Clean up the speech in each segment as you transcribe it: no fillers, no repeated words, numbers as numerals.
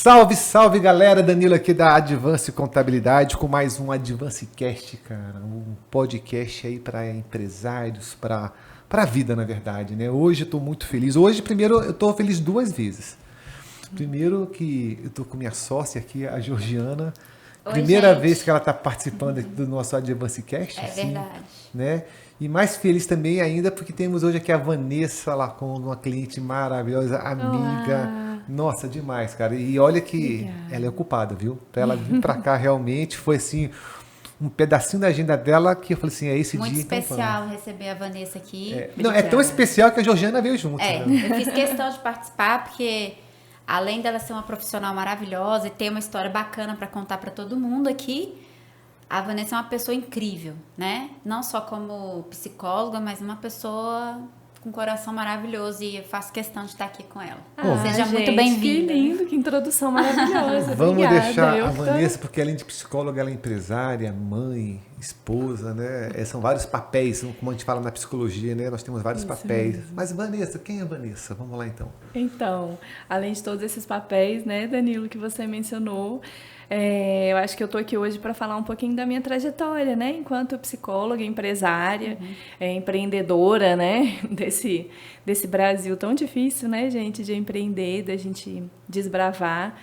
Salve, salve galera, Danilo aqui da Advance Contabilidade com mais um Advance Cast, cara, um podcast aí para empresários, para a vida na verdade, né? Hoje eu tô muito feliz, primeiro eu tô feliz duas vezes. Primeiro que eu tô com minha sócia aqui, a Georgiana, Oi, primeira gente. vez que ela tá participando aqui do nosso Advance Cast, É assim, verdade. né? E mais feliz também ainda porque temos hoje aqui a Vanessa Lacon, uma cliente maravilhosa, amiga. Olá. Nossa, demais, cara. E olha que Obrigada. ela é ocupada, viu? Pra ela vir pra cá realmente foi assim, um pedacinho da agenda dela que eu falei assim, é esse Muito dia, então especial receber a Vanessa aqui. Não, é tão especial que a Georgiana veio junto, né? Eu fiz questão de participar porque, além dela ser uma profissional maravilhosa e ter uma história bacana para contar para todo mundo aqui, a Vanessa é uma pessoa incrível, né? Não só como psicóloga, mas uma pessoa com um coração maravilhoso e eu faço questão de estar aqui com ela. Seja muito gente, bem-vinda. Que lindo, que introdução maravilhosa. Vamos Obrigada. deixar Eu a que tô- Vanessa, porque além de psicóloga, ela é empresária, mãe, esposa, né? São vários papéis, como a gente fala na psicologia, né? Nós temos vários papéis. Mas Vanessa, quem é a Vanessa? Vamos lá então. Então, além de todos esses papéis, né, Danilo, que você mencionou, eu acho que eu tô aqui hoje para falar um pouquinho da minha trajetória, né, enquanto psicóloga, empresária, empreendedora, né, desse Brasil tão difícil, né, gente, de empreender, da gente desbravar.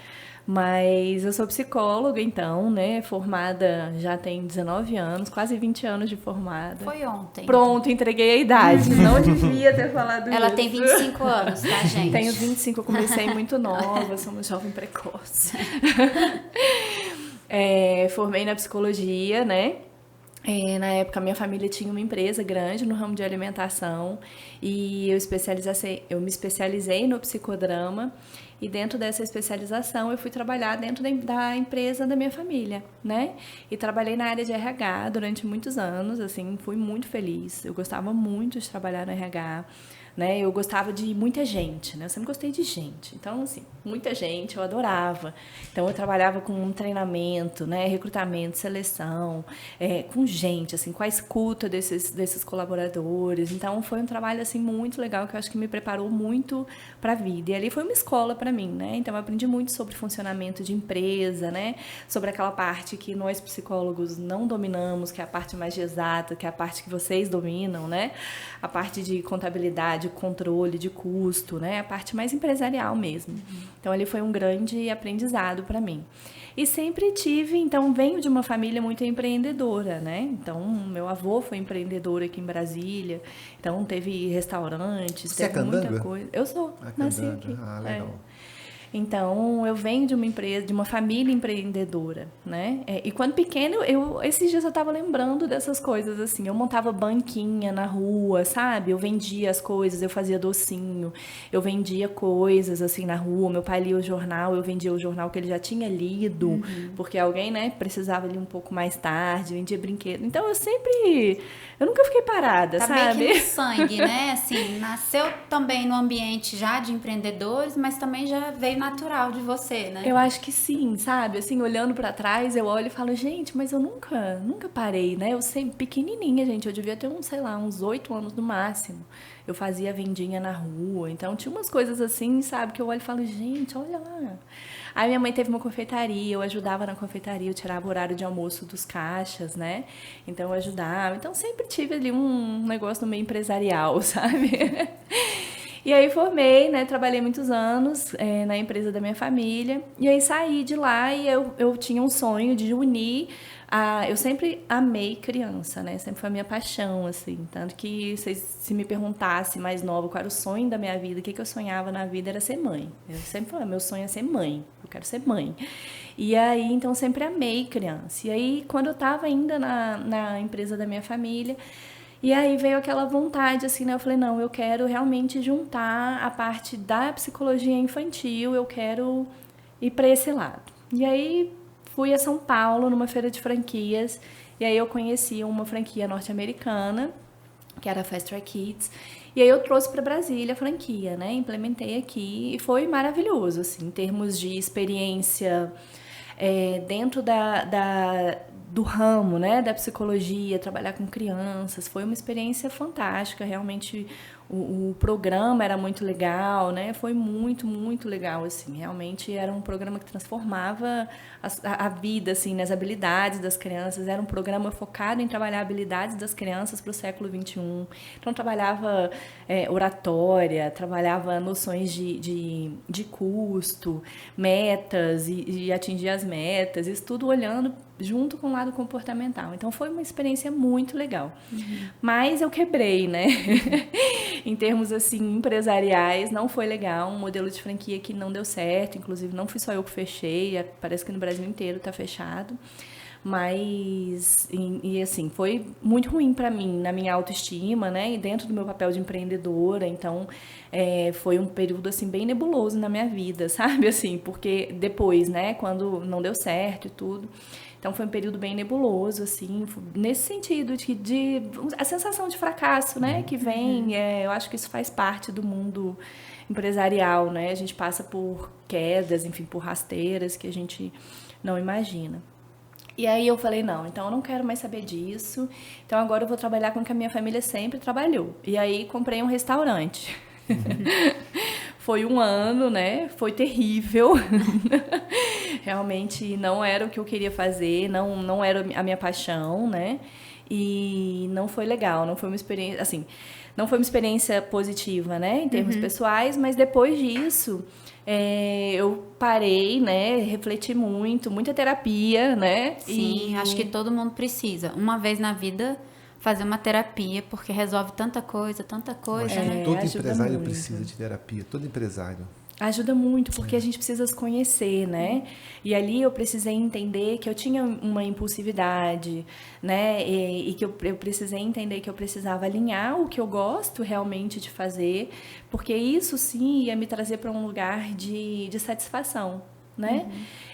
Mas eu sou psicóloga, então, né, formada já tem 19 anos, quase 20 anos de formada. Foi ontem. Pronto, entreguei a idade. Não devia ter falado isso. Ela tem 25 anos, tá, gente? Tenho 25, eu comecei muito nova, sou uma jovem precoce. Formei na psicologia, né? Na época, minha família tinha uma empresa grande no ramo de alimentação e eu me especializei no psicodrama e dentro dessa especialização eu fui trabalhar dentro da empresa da minha família, né? E trabalhei na área de RH durante muitos anos, assim, fui muito feliz. Eu gostava muito de trabalhar no RH. Né? Eu gostava de muita gente, né? Eu sempre gostei de gente. Então, assim, muita gente, eu adorava. Então, eu trabalhava com um treinamento, né? Recrutamento, seleção, com gente, assim, com a escuta desses colaboradores. Então, foi um trabalho, assim, muito legal, que eu acho que me preparou muito para a vida. E ali foi uma escola para mim, né? Então, eu aprendi muito sobre funcionamento de empresa, né? Sobre aquela parte que nós, psicólogos, não dominamos, que é a parte mais exata, que é a parte que vocês dominam, né? A parte de contabilidade, controle de custo, né? A parte mais empresarial mesmo. Então, ali foi um grande aprendizado para mim. E sempre venho de uma família muito empreendedora, né? Então, meu avô foi empreendedor aqui em Brasília, então teve restaurantes, Você teve é muita candanga? coisa. Eu sou, nasci aqui. Legal. Então, eu venho de uma empresa, de uma família empreendedora, né? E quando pequena, esses dias eu estava lembrando dessas coisas, assim. Eu montava banquinha na rua, sabe? Eu vendia as coisas, eu fazia docinho, eu vendia coisas, assim, na rua. Meu pai lia o jornal, eu vendia o jornal que ele já tinha lido, porque alguém, né, precisava ler um pouco mais tarde, vendia brinquedo. Então, eu nunca fiquei parada, Tá sabe? meio que no sangue, né? Assim, nasceu também no ambiente já de empreendedores, mas também já veio natural de você, né? Eu acho que sim, sabe? Assim, olhando pra trás, eu olho e falo, gente, mas eu nunca parei, né? Eu sempre pequenininha, gente, eu devia ter uns 8 anos no máximo. Eu fazia vendinha na rua, então tinha umas coisas assim, sabe? Que eu olho e falo, gente, olha lá. Aí minha mãe teve uma confeitaria, eu ajudava na confeitaria, eu tirava o horário de almoço dos caixas, né? Então eu ajudava. Então sempre tive ali um negócio no meio empresarial, sabe? E aí formei, né? Trabalhei muitos anos na empresa da minha família. E aí saí de lá e eu tinha um sonho de unir. Eu sempre amei criança, né? Sempre foi a minha paixão, assim. Tanto que se me perguntasse mais nova qual era o sonho da minha vida, o que eu sonhava na vida era ser mãe. Eu sempre falei, meu sonho é ser mãe. Eu quero ser mãe. E aí, então, sempre amei criança. E aí, quando eu estava ainda na empresa da minha família... E aí veio aquela vontade, assim, né? Eu falei, não, eu quero realmente juntar a parte da psicologia infantil, eu quero ir para esse lado. E aí fui a São Paulo, numa feira de franquias, e aí eu conheci uma franquia norte-americana, que era a Fast Track Kids, e aí eu trouxe para Brasília a franquia, né? Implementei aqui e foi maravilhoso, assim, em termos de experiência dentro do ramo, né, da psicologia, trabalhar com crianças, foi uma experiência fantástica, realmente o programa era muito legal, né? Foi muito, muito legal, assim. Realmente era um programa que transformava a vida, assim, nas habilidades das crianças. Era um programa focado em trabalhar habilidades das crianças para o século XXI. Então, trabalhava oratória, trabalhava noções de custo, metas e atingir as metas. Isso tudo olhando junto com o lado comportamental. Então, foi uma experiência muito legal. Mas eu quebrei, né? Em termos, assim, empresariais, não foi legal. Um modelo de franquia que não deu certo. Inclusive, não fui só eu que fechei. Parece que no Brasil inteiro está fechado. Mas, assim, foi muito ruim para mim, na minha autoestima, né? E dentro do meu papel de empreendedora. Então, foi um período, assim, bem nebuloso na minha vida, sabe? Assim, porque depois, né? Quando não deu certo e tudo... Então, foi um período bem nebuloso, assim, nesse sentido de a sensação de fracasso, né, que vem, eu acho que isso faz parte do mundo empresarial, né, a gente passa por quedas, enfim, por rasteiras que a gente não imagina. E aí eu falei, não, então eu não quero mais saber disso, então agora eu vou trabalhar com o que a minha família sempre trabalhou. E aí comprei um restaurante. Foi um ano, né? Foi terrível. Realmente não era o que eu queria fazer, não era a minha paixão, né? E não foi legal, não foi uma experiência, assim, não foi uma experiência positiva, né? Em termos pessoais, mas depois disso, eu parei, né? Refleti muito, muita terapia, né? Sim, acho que todo mundo precisa. Uma vez na vida... fazer uma terapia, porque resolve tanta coisa, né? Todo empresário muito. precisa de terapia, todo empresário. Ajuda muito, porque a gente precisa se conhecer, né? E ali eu precisei entender que eu tinha uma impulsividade, né? E que eu precisei entender que eu precisava alinhar o que eu gosto realmente de fazer, porque isso sim ia me trazer para um lugar de satisfação, né?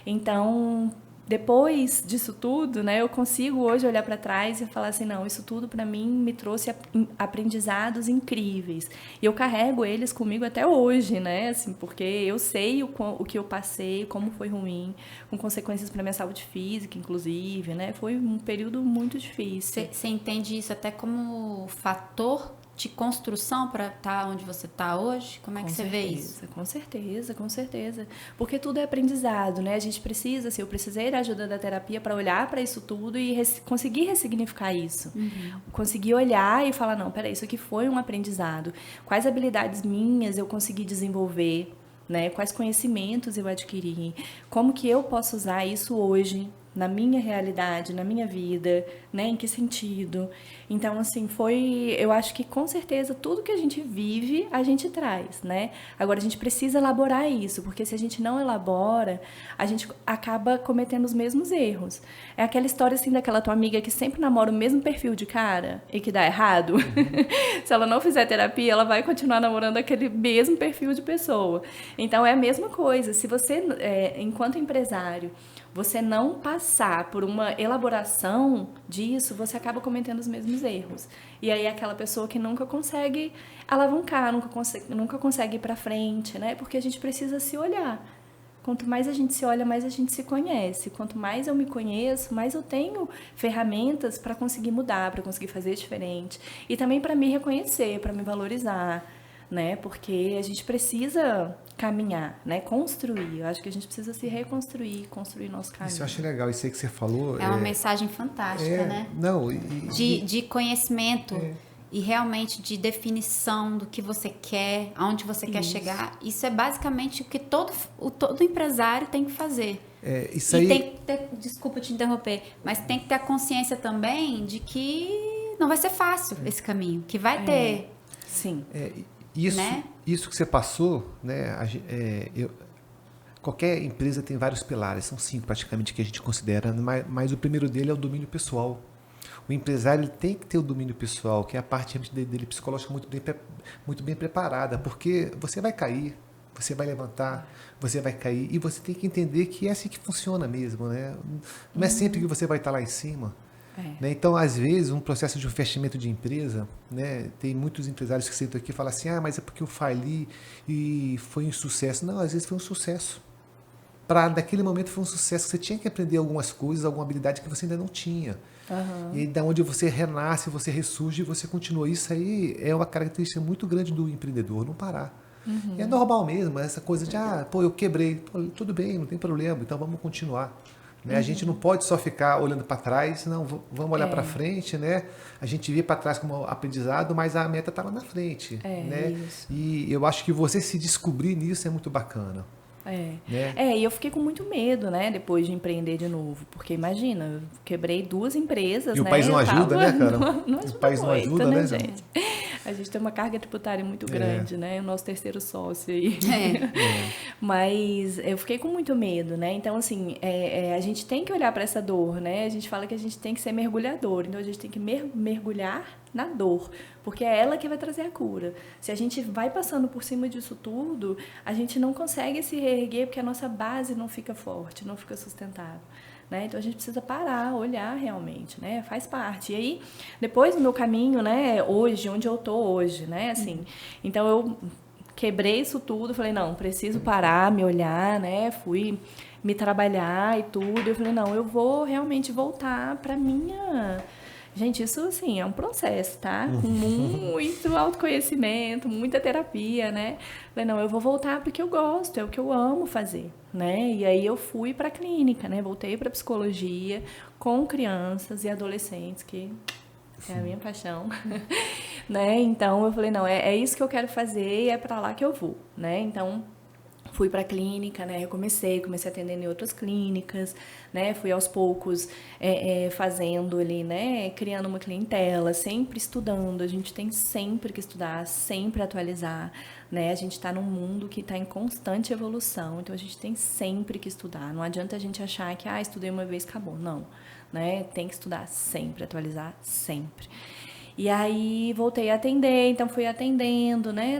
Então... depois disso tudo, né, eu consigo hoje olhar para trás e falar assim, não, isso tudo para mim me trouxe aprendizados incríveis. E eu carrego eles comigo até hoje, né, assim, porque eu sei o que eu passei, como foi ruim, com consequências para minha saúde física, inclusive, né, foi um período muito difícil. Você entende isso até como fator de construção para estar onde você está hoje? Como é que você vê isso? Com certeza, com certeza. Porque tudo é aprendizado, né? A gente precisa, assim, eu precisei da ajuda da terapia para olhar para isso tudo e conseguir ressignificar isso. Conseguir olhar e falar, não, peraí, isso aqui foi um aprendizado. Quais habilidades minhas eu consegui desenvolver, né? Quais conhecimentos eu adquiri? Como que eu posso usar isso hoje na minha realidade, na minha vida, né? Em que sentido? Então, assim, eu acho que com certeza tudo que a gente vive, a gente traz, né? Agora, a gente precisa elaborar isso, porque se a gente não elabora, a gente acaba cometendo os mesmos erros. É aquela história, assim, daquela tua amiga que sempre namora o mesmo perfil de cara e que dá errado. Se ela não fizer terapia, ela vai continuar namorando aquele mesmo perfil de pessoa. Então, é a mesma coisa. Se você, enquanto empresário, você não passar por uma elaboração disso, você acaba cometendo os mesmos erros. E aí é aquela pessoa que nunca consegue alavancar, nunca consegue ir para frente, né? Porque a gente precisa se olhar. Quanto mais a gente se olha, mais a gente se conhece. Quanto mais eu me conheço, mais eu tenho ferramentas para conseguir mudar, para conseguir fazer diferente. E também para me reconhecer, para me valorizar, né? Porque a gente precisa caminhar, né? Construir. Eu acho que a gente precisa se reconstruir, construir nosso caminho. Isso eu acho legal, isso aí que você falou. É uma mensagem fantástica, né? Não, de conhecimento e realmente de definição do que você quer, aonde você quer chegar. Isso é basicamente o que todo empresário tem que fazer. Isso e aí... tem que ter, desculpa te interromper, mas tem que ter a consciência também de que não vai ser fácil esse caminho, que vai ter... Sim. Isso que você passou, né? Qualquer empresa tem vários pilares, são 5 praticamente que a gente considera, mas o primeiro dele é o domínio pessoal. O empresário ele tem que ter o domínio pessoal, que é a parte dele psicológica muito bem preparada, porque você vai cair, você vai levantar, você vai cair, e você tem que entender que é assim que funciona mesmo, né? Não é sempre que você vai estar lá em cima. Né? Então, às vezes, um processo de um fechamento de empresa, né? Tem muitos empresários que sentam aqui e falam assim, mas é porque eu fali e foi um sucesso. Não, às vezes foi um sucesso. para naquele momento foi um sucesso. Você tinha que aprender algumas coisas, alguma habilidade que você ainda não tinha. E da onde você renasce, você ressurge e você continua. Isso aí é uma característica muito grande do empreendedor, não parar. E é normal mesmo, essa coisa de, eu quebrei. Pô, tudo bem, não tem problema, então vamos continuar. Né? A gente não pode só ficar olhando para trás, não, vamos olhar para frente, né? A gente vê para trás como aprendizado, mas a meta está lá na frente. Né? Isso. E eu acho que você se descobrir nisso é muito bacana. E eu fiquei com muito medo, né, depois de empreender de novo, porque imagina, eu quebrei 2 empresas, E né? o país não ajuda, né, cara? O país não ajuda, né, gente? A gente tem uma carga tributária muito grande, né? O nosso terceiro sócio aí. Mas eu fiquei com muito medo, né? Então, assim, a gente tem que olhar para essa dor, né? A gente fala que a gente tem que ser mergulhador, então a gente tem que mergulhar na dor, porque é ela que vai trazer a cura. Se a gente vai passando por cima disso tudo, a gente não consegue se reerguer porque a nossa base não fica forte, não fica sustentável. Né? Então a gente precisa parar, olhar realmente, né? Faz parte. E aí, depois do meu caminho, né? Hoje, onde eu tô hoje, né? Assim, então eu quebrei isso tudo, falei, não, preciso parar, me olhar, né? Fui me trabalhar e tudo. Eu falei, não, eu vou realmente voltar para minha... Gente, isso, assim, é um processo, tá? Com muito autoconhecimento, muita terapia, né? Falei, não, eu vou voltar porque eu gosto, é o que eu amo fazer, né? E aí eu fui para a clínica, né? Voltei para psicologia com crianças e adolescentes, que é a minha paixão, né? Então, eu falei, não, é isso que eu quero fazer e é para lá que eu vou, né? Então... fui para a clínica, né? Eu comecei atendendo em outras clínicas, né? Fui aos poucos fazendo ali, né? Criando uma clientela, sempre estudando. A gente tem sempre que estudar, sempre atualizar, né? A gente está num mundo que está em constante evolução, então a gente tem sempre que estudar. Não adianta a gente achar que, estudei uma vez, acabou. Não, né? Tem que estudar sempre, atualizar sempre. E aí voltei a atender, então fui atendendo, né?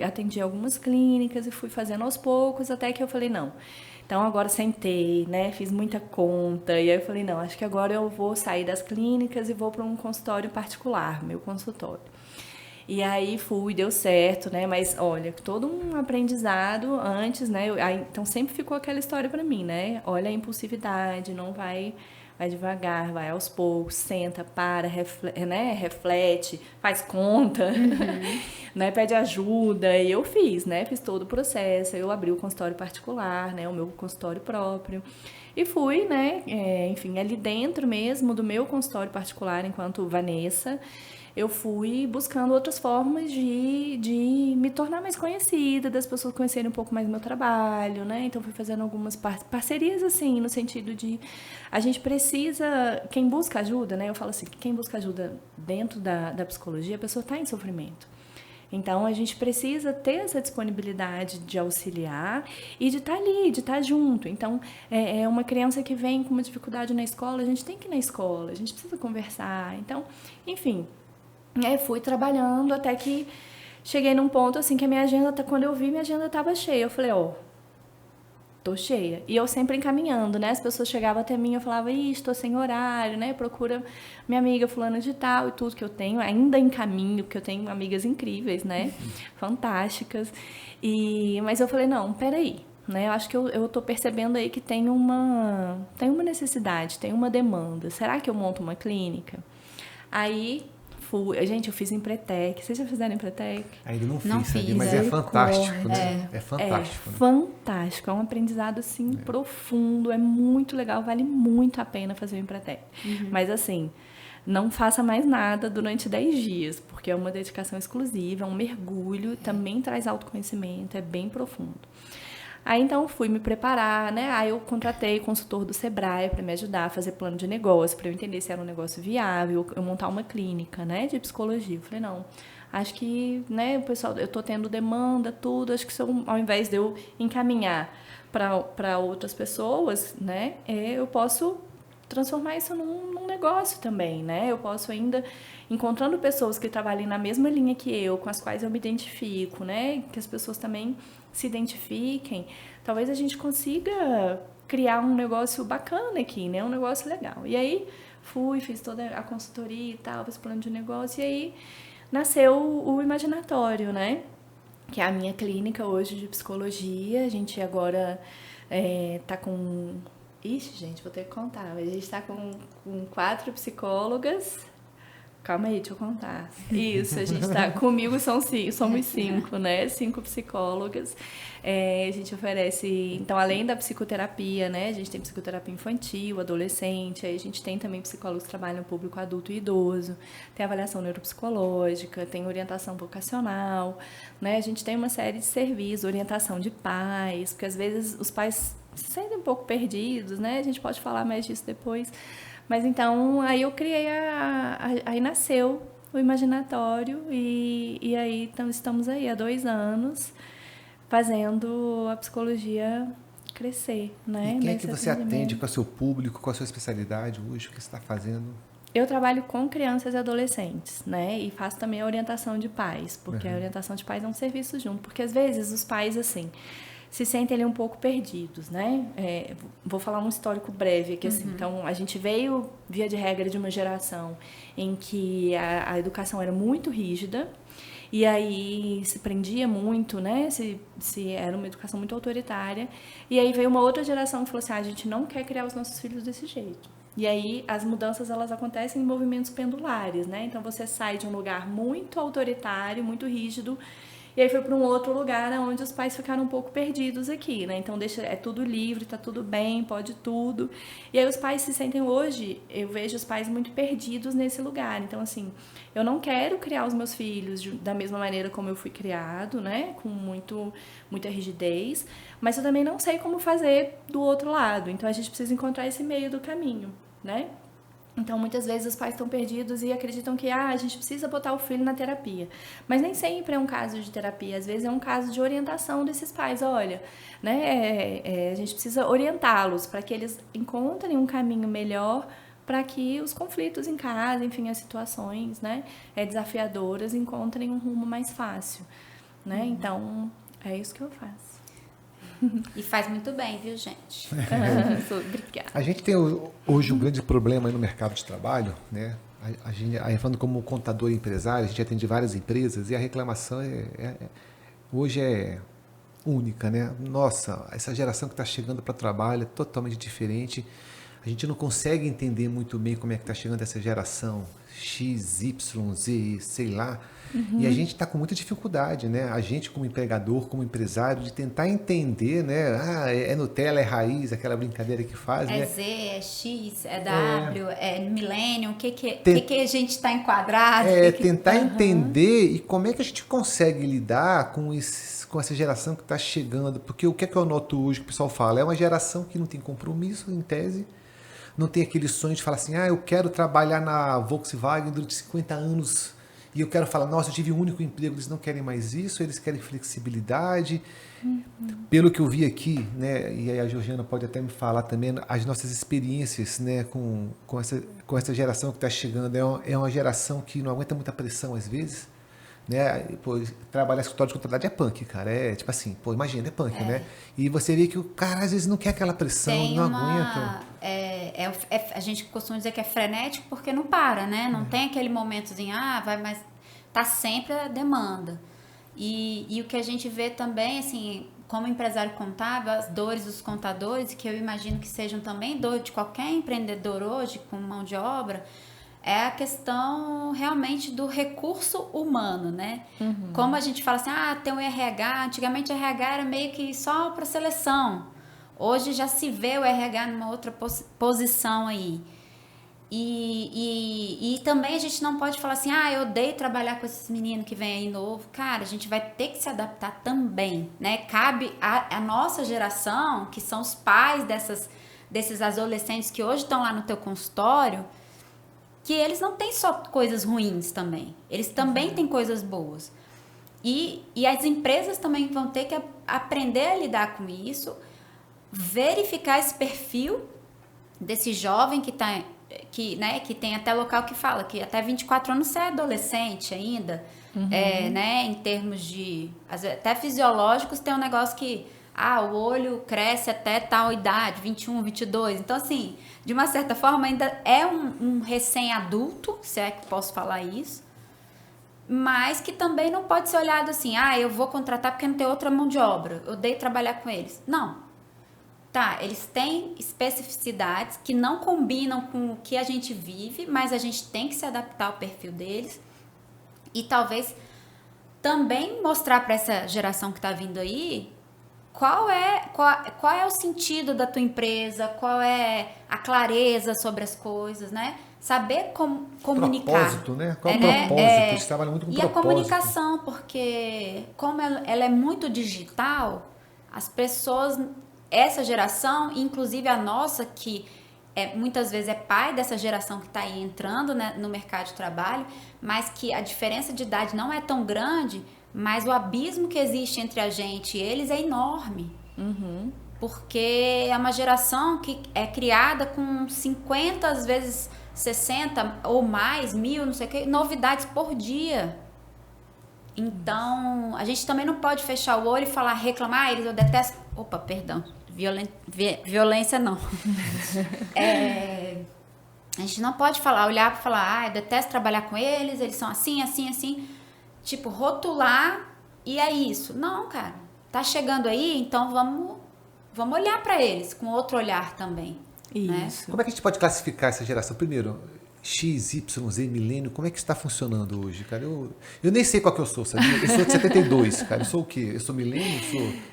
Atendi algumas clínicas e fui fazendo aos poucos, até que eu falei, não. Então agora sentei, né? Fiz muita conta, e aí eu falei, não, acho que agora eu vou sair das clínicas e vou para um consultório particular, meu consultório. E aí fui, deu certo, né? Mas olha, todo um aprendizado antes, né? Então sempre ficou aquela história para mim, né? Olha a impulsividade, não vai devagar, vai aos poucos, senta, para, reflete, faz conta, né? Pede ajuda. E eu fiz, né? Fiz todo o processo. Eu abri o consultório particular, né? O meu consultório próprio. E fui, né? Enfim, ali dentro mesmo do meu consultório particular, enquanto Vanessa, eu fui buscando outras formas de me tornar mais conhecida, das pessoas conhecerem um pouco mais do meu trabalho, né? Então, fui fazendo algumas parcerias, assim, no sentido de... A gente precisa... Quem busca ajuda, né? Eu falo assim, quem busca ajuda dentro da psicologia, a pessoa está em sofrimento. Então, a gente precisa ter essa disponibilidade de auxiliar e de estar ali, de estar junto. Então, uma criança que vem com uma dificuldade na escola, a gente tem que ir na escola, a gente precisa conversar. Então, enfim... fui trabalhando até que cheguei num ponto assim que a minha agenda, quando eu vi, minha agenda estava cheia. Eu falei, tô cheia. E eu sempre encaminhando, né? As pessoas chegavam até mim, eu falava, estou sem horário, né? Procura minha amiga fulana de tal e tudo que eu tenho. Ainda encaminho, porque eu tenho amigas incríveis, né? Fantásticas. Mas eu falei, não, peraí. Né? Eu acho que eu tô percebendo aí que tem uma necessidade, tem uma demanda. Será que eu monto uma clínica? Aí... Gente, eu fiz Empretec. Vocês já fizeram Empretec? Ainda não Não fiz, fiz, mas é fantástico, né? É fantástico. Né? Fantástico. É um aprendizado, assim, profundo. É muito legal. Vale muito a pena fazer o Empretec. Mas, assim, não faça mais nada durante 10 dias, porque é uma dedicação exclusiva, é um mergulho, também traz autoconhecimento, é bem profundo. Aí, então, fui me preparar, né? Aí, eu contratei consultor do Sebrae para me ajudar a fazer plano de negócio, para eu entender se era um negócio viável, eu montar uma clínica, né, de psicologia. Eu falei, não, acho que, né, o pessoal, eu tô tendo demanda, tudo, acho que ao invés de eu encaminhar para outras pessoas, né, eu posso transformar isso num negócio também, né? Eu posso ainda, encontrando pessoas que trabalhem na mesma linha que eu, com as quais eu me identifico, né? Que as pessoas também se identifiquem, talvez a gente consiga criar um negócio bacana aqui, né? Um negócio legal. E aí, fiz toda a consultoria e tal, fiz plano de negócio, e aí nasceu o Imaginatório, né? Que é a minha clínica hoje de psicologia. A gente agora Tá com... Ixi, gente, vou ter que contar. A gente tá com 4 psicólogas. Calma aí, deixa eu contar. Isso, a gente tá... Comigo somos 5, né? 5 psicólogas. A gente oferece... Então, além da psicoterapia, né? A gente tem psicoterapia infantil, adolescente. Aí a gente tem também psicólogos que trabalham no público adulto e idoso. Tem avaliação neuropsicológica, tem orientação vocacional, né? A gente tem uma série de serviços, orientação de pais, porque às vezes os pais se sentem um pouco perdidos, né? A gente pode falar mais disso depois. Mas então, aí eu criei aí nasceu o Imaginatório e aí então, estamos aí há 2 anos fazendo a psicologia crescer, né? E quem é que você atende? Qual é o seu público? Qual é a sua especialidade hoje? O que você está fazendo? Eu trabalho com crianças e adolescentes, né? E faço também a orientação de pais, porque a orientação de pais é um serviço junto. Porque às vezes os pais, assim, se sentem ali um pouco perdidos, né? Vou falar um histórico breve aqui, assim. Então, a gente veio, via de regra, de uma geração em que a educação era muito rígida e aí se prendia muito, né? Se era uma educação muito autoritária. E aí veio uma outra geração que falou assim, a gente não quer criar os nossos filhos desse jeito. E aí as mudanças, elas acontecem em movimentos pendulares, né? Então, você sai de um lugar muito autoritário, muito rígido, e aí foi para um outro lugar onde os pais ficaram um pouco perdidos aqui, né? Então é tudo livre, tá tudo bem, pode tudo. E aí os pais se sentem hoje, eu vejo os pais muito perdidos nesse lugar. Então, assim, eu não quero criar os meus filhos da mesma maneira como eu fui criado, né? Com muita rigidez, mas eu também não sei como fazer do outro lado. Então a gente precisa encontrar esse meio do caminho, né? Então, muitas vezes os pais estão perdidos e acreditam que a gente precisa botar o filho na terapia. Mas nem sempre é um caso de terapia, às vezes é um caso de orientação desses pais. Olha, né, a gente precisa orientá-los para que eles encontrem um caminho melhor para que os conflitos em casa, enfim, as situações, né, desafiadoras, encontrem um rumo mais fácil, né? Então, é isso que eu faço. E faz muito bem, viu, gente? Obrigada. A gente tem hoje um grande problema aí no mercado de trabalho, né? A gente, aí falando como contador e empresário, a gente atende várias empresas e a reclamação hoje é única, né? Nossa, essa geração que está chegando para o trabalho é totalmente diferente. A gente não consegue entender muito bem como é que está chegando essa geração X, Y, Z, sei lá. E a gente está com muita dificuldade, né? A gente como empregador, como empresário, de tentar entender, né? É Nutella, é raiz, aquela brincadeira que faz, né? É Z, é X, é W, é milênio, o que a gente está enquadrado? Tentar entender e como é que a gente consegue lidar com essa geração que está chegando. Porque o que é que eu noto hoje que o pessoal fala? É uma geração que não tem compromisso, em tese, não tem aquele sonho de falar assim, eu quero trabalhar na Volkswagen durante 50 anos e eu quero falar, nossa, eu tive um único emprego. Eles não querem mais isso, eles querem flexibilidade. Pelo que eu vi aqui, né, e aí a Georgiana pode até me falar também, as nossas experiências, né, com essa geração que está chegando, é uma geração que não aguenta muita pressão às vezes, né? Pô, trabalhar escritório de contabilidade é punk, cara, é tipo assim, pô, imagina, é punk, né? E você vê que o cara às vezes não quer aquela pressão, aguenta. A gente costuma dizer que é frenético porque não para, né? Não tem aquele momentozinho, mas tá sempre a demanda. E o que a gente vê também, assim, como empresário contábil, as dores dos contadores, que eu imagino que sejam também dor de qualquer empreendedor hoje com mão de obra, é a questão realmente do recurso humano, né? Como a gente fala assim, tem um RH, antigamente o RH era meio que só para seleção. Hoje já se vê o RH numa outra posição aí. E também a gente não pode falar assim, eu odeio trabalhar com esses meninos que vem aí novo. Cara, a gente vai ter que se adaptar também, né? Cabe a nossa geração, que são os pais desses adolescentes que hoje estão lá no teu consultório, que eles não têm só coisas ruins também. Eles também têm coisas boas. E as empresas também vão ter que aprender a lidar com isso, verificar esse perfil desse jovem que tem até local que fala que até 24 anos você é adolescente ainda, né? Em termos de... Até fisiológicos tem um negócio que... o olho cresce até tal idade, 21, 22. Então, assim, de uma certa forma, ainda é um recém-adulto, se é que posso falar isso, mas que também não pode ser olhado assim, eu vou contratar porque não tem outra mão de obra, eu odeio trabalhar com eles. Não. tá, eles têm especificidades que não combinam com o que a gente vive, mas a gente tem que se adaptar ao perfil deles. E talvez também mostrar para essa geração que está vindo aí qual é o sentido da tua empresa, qual é a clareza sobre as coisas, né? Saber comunicar. Propósito, né? Qual é o propósito? Eles trabalham muito com e propósito. a comunicação, porque como ela é muito digital, as pessoas, essa geração, inclusive a nossa, que muitas vezes é pai dessa geração que está aí entrando, né, no mercado de trabalho, mas que a diferença de idade não é tão grande, mas o abismo que existe entre a gente e eles é enorme. Porque é uma geração que é criada com 50, às vezes 60 ou mais, 1000, não sei o que, novidades por dia. Então, a gente também não pode fechar o olho e falar, reclamar, eu detesto... Opa, perdão. Violência não. A gente não pode olhar para falar, eu detesto trabalhar com eles, eles são assim, assim, assim. Tipo, rotular e é isso. Não, cara. Tá chegando aí, então vamos olhar para eles com outro olhar também. Isso. Né? Como é que a gente pode classificar essa geração? Primeiro, X, Y, Z, milênio, como é que está funcionando hoje, cara? Eu nem sei qual que eu sou, sabia? Eu sou de 72, cara. Eu sou o quê? Eu sou milênio?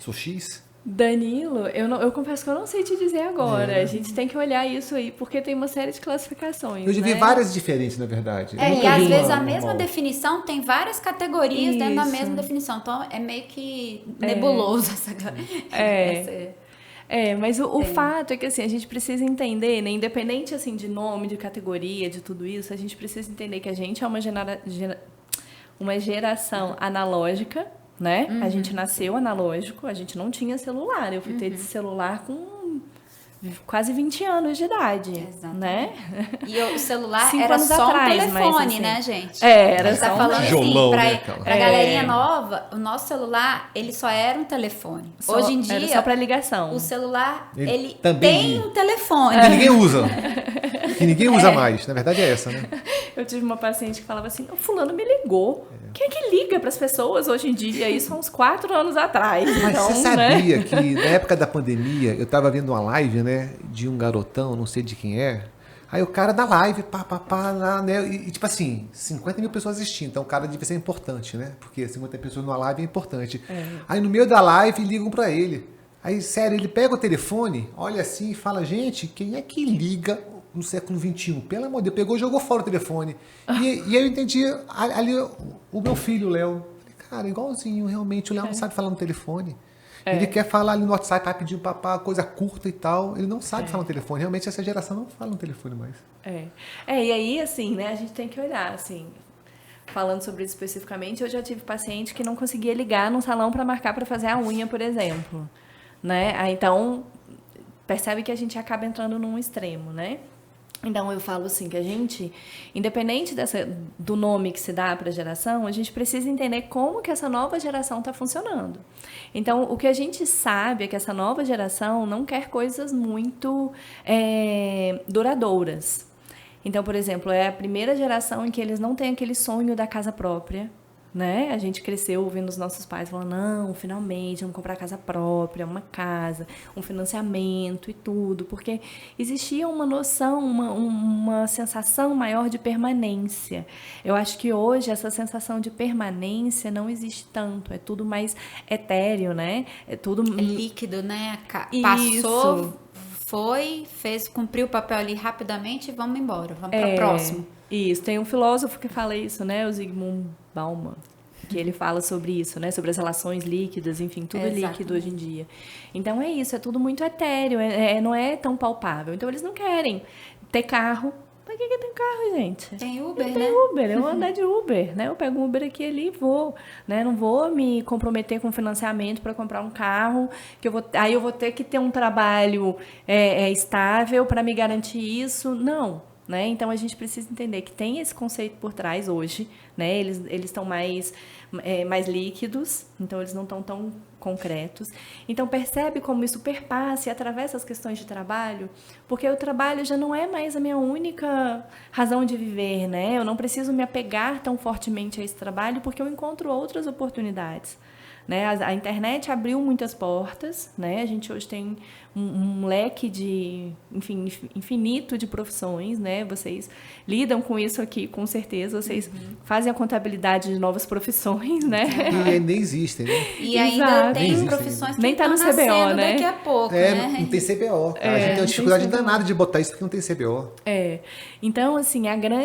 Sou X? Danilo, eu confesso que eu não sei te dizer agora. A gente tem que olhar isso aí, porque tem uma série de classificações. Eu já vi várias diferentes, na verdade. E às vezes a mesma definição tem várias categorias dentro da mesma definição. Então é meio que nebuloso essa. Mas o fato é que assim, a gente precisa entender, né, independente assim, de nome, de categoria, de tudo isso, a gente precisa entender que a gente é uma geração analógica, né? A gente nasceu analógico, a gente não tinha celular. Eu fui ter celular com quase 20 anos de idade. Exatamente. Né? E o celular 5 era anos só atrás, um telefone, mas, assim, né, gente? Era tá só falando tijolão, assim, né, pra galerinha nova, o nosso celular, ele só era um telefone. Hoje em dia, era só para ligação. o celular, ele também tem um telefone. Que ninguém usa. Que ninguém usa mais. Na verdade é essa, né? Eu tive uma paciente que falava assim, o fulano me ligou. Quem é que liga para as pessoas hoje em dia? Isso há uns 4 anos atrás. Mas então, você sabia que na época da pandemia, eu tava vendo uma live, né, de um garotão, não sei de quem é. Aí o cara da live, né, e tipo assim, 50 mil pessoas assistindo. Então o cara devia ser importante, né? Porque 50 pessoas numa live é importante. Aí no meio da live ligam para ele. Aí, sério, ele pega o telefone, olha assim e fala, gente, quem é que liga no século XXI? Pelo amor de Deus, pegou e jogou fora o telefone. E eu entendi ali o meu filho, o Léo. Falei, cara, igualzinho, realmente, o Léo não sabe falar no telefone. Ele quer falar ali no WhatsApp, vai pedir uma coisa curta e tal. Ele não sabe falar no telefone. Realmente, essa geração não fala no telefone mais. E aí, assim, né, a gente tem que olhar, assim... Falando sobre isso especificamente, eu já tive paciente que não conseguia ligar num salão para marcar para fazer a unha, por exemplo. Né? Então, percebe que a gente acaba entrando num extremo, né? Então, eu falo assim, que a gente, independente do nome que se dá para a geração, a gente precisa entender como que essa nova geração está funcionando. Então, o que a gente sabe é que essa nova geração não quer coisas muito duradouras. Então, por exemplo, é a primeira geração em que eles não têm aquele sonho da casa própria, né? A gente cresceu ouvindo os nossos pais falando, não, finalmente, vamos comprar casa própria, uma casa, um financiamento e tudo, porque existia uma noção, uma sensação maior de permanência. Eu acho que hoje essa sensação de permanência não existe tanto, é tudo mais etéreo, né? É tudo líquido, né? Passou, cumpriu o papel ali rapidamente e vamos embora, vamos para o próximo. Isso, tem um filósofo que fala isso, né? O Zygmunt Bauman, que ele fala sobre isso, né? Sobre as relações líquidas, enfim, tudo líquido hoje em dia. Então é isso, é tudo muito etéreo, não é tão palpável. Então eles não querem ter carro. Pra que tem carro, gente? Tem Uber, né? Tem Uber, eu vou andar de Uber, né? Eu pego um Uber aqui ali e vou, né? Não vou me comprometer com financiamento para comprar um carro, aí eu vou ter que ter um trabalho estável para me garantir isso. Não. Né? Então, a gente precisa entender que tem esse conceito por trás hoje, né? Eles estão mais líquidos, então eles não estão tão concretos. Então, percebe como isso perpassa e atravessa as questões de trabalho, porque o trabalho já não é mais a minha única razão de viver, né? Eu não preciso me apegar tão fortemente a esse trabalho, porque eu encontro outras oportunidades. né? A internet abriu muitas portas, né? A gente hoje tem um leque de, enfim, infinito de profissões, né? Vocês lidam com isso aqui, com certeza. Vocês fazem a contabilidade de novas profissões, né? E nem existem, né? E ainda Exato. tem Nem profissões que Nem tá estão no CBO, nascendo né? daqui a pouco, É, né? não tem CBO. A gente tem não uma tem dificuldade CBO. danada de botar isso porque não tem CBO. Então, assim,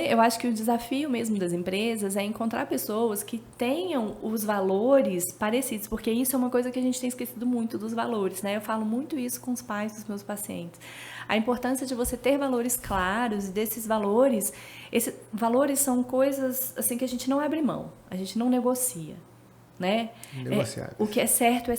eu acho que o desafio mesmo das empresas é encontrar pessoas que tenham os valores parecidos, porque isso é uma coisa que a gente tem esquecido muito dos valores, né? Eu falo muito isso com os pais dos meus pacientes. A importância de você ter valores claros e desses valores, esses valores são coisas assim que a gente não abre mão, a gente não negocia, né? Negociáveis. O que é certo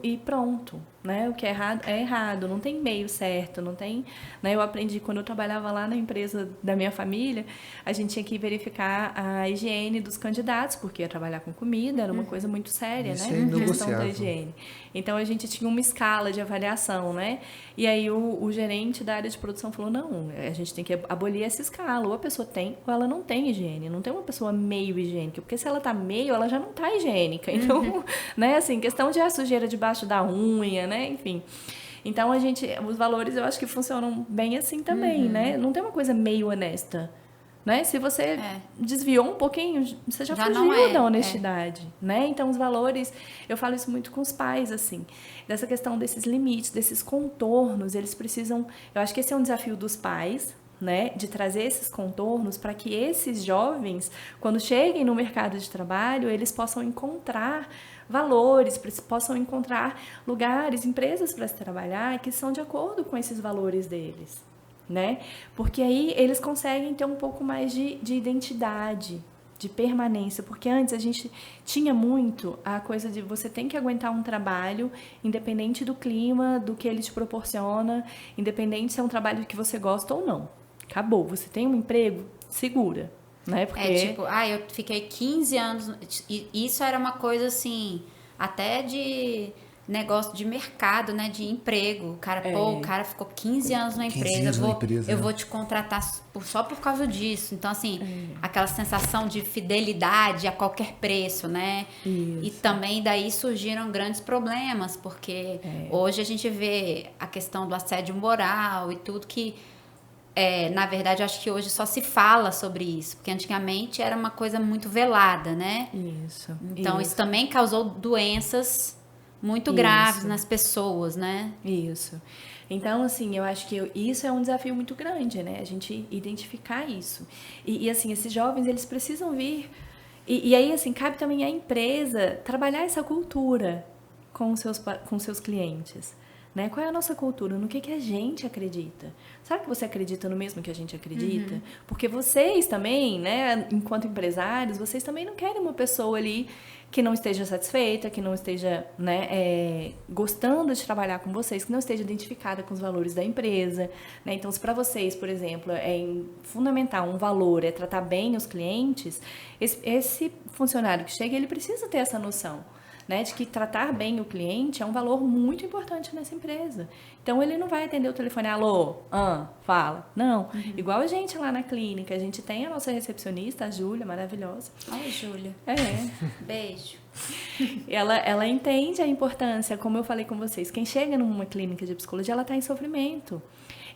e pronto, né? O que é errado, não tem meio certo, não tem, né? Eu aprendi quando eu trabalhava lá na empresa da minha família, a gente tinha que verificar a higiene dos candidatos, porque ia trabalhar com comida, era uma coisa muito séria, Isso né? é A questão inegociável. da higiene. Então a gente tinha uma escala de avaliação, né? E aí o gerente da área de produção falou: não, a gente tem que abolir essa escala. Ou a pessoa tem ou ela não tem higiene. Não tem uma pessoa meio higiênica, porque se ela tá meio, ela já não tá higiênica. Então, né, assim, questão de a sujeira debaixo da unha, né? Enfim. Então os valores eu acho que funcionam bem assim também, né? Não tem uma coisa meio honesta. Né? Se você desviou um pouquinho, você já não fugiu é, da honestidade, né? Então, os valores, eu falo isso muito com os pais, assim, dessa questão desses limites, desses contornos, eles precisam, eu acho que esse é um desafio dos pais, né? De trazer esses contornos para que esses jovens, quando cheguem no mercado de trabalho, eles possam encontrar valores, possam encontrar lugares, empresas para se trabalhar que são de acordo com esses valores deles. Né? Porque aí eles conseguem ter um pouco mais de identidade, de permanência, porque antes a gente tinha muito a coisa de você tem que aguentar um trabalho independente do clima, do que ele te proporciona, independente se é um trabalho que você gosta ou não. Acabou, você tem um emprego, segura, né? Porque tipo, eu fiquei 15 anos, e isso era uma coisa assim, até de negócio de mercado, né, de emprego. O cara, o cara ficou 15 anos na 15 empresa, anos na empresa, eu né? vou te contratar só por causa disso. Então, assim, aquela sensação de fidelidade a qualquer preço, né? Isso. E também daí surgiram grandes problemas, porque hoje a gente vê a questão do assédio moral e tudo que, na verdade, eu acho que hoje só se fala sobre isso, porque antigamente era uma coisa muito velada, né? Isso. Então, isso também causou doenças muito graves nas pessoas, né? Isso. Então, assim, eu acho que isso é um desafio muito grande, né? A gente identificar isso. E assim, esses jovens, eles precisam vir... E aí, assim, cabe também à empresa trabalhar essa cultura com os seus clientes. Né? Qual é a nossa cultura? No que a gente acredita? Será que você acredita no mesmo que a gente acredita? Porque vocês também, né, enquanto empresários, vocês também não querem uma pessoa ali que não esteja satisfeita, que não esteja, né, gostando de trabalhar com vocês, que não esteja identificada com os valores da empresa. Né? Então, se para vocês, por exemplo, fundamental um valor é tratar bem os clientes, esse funcionário que chega, ele precisa ter essa noção. Né, de que tratar bem o cliente é um valor muito importante nessa empresa. Então, ele não vai atender o telefone, alô, fala. Não, igual a gente lá na clínica, a gente tem a nossa recepcionista, a Júlia, maravilhosa. Oi, Júlia. Beijo. Ela entende a importância, como eu falei com vocês, quem chega numa clínica de psicologia, ela está em sofrimento.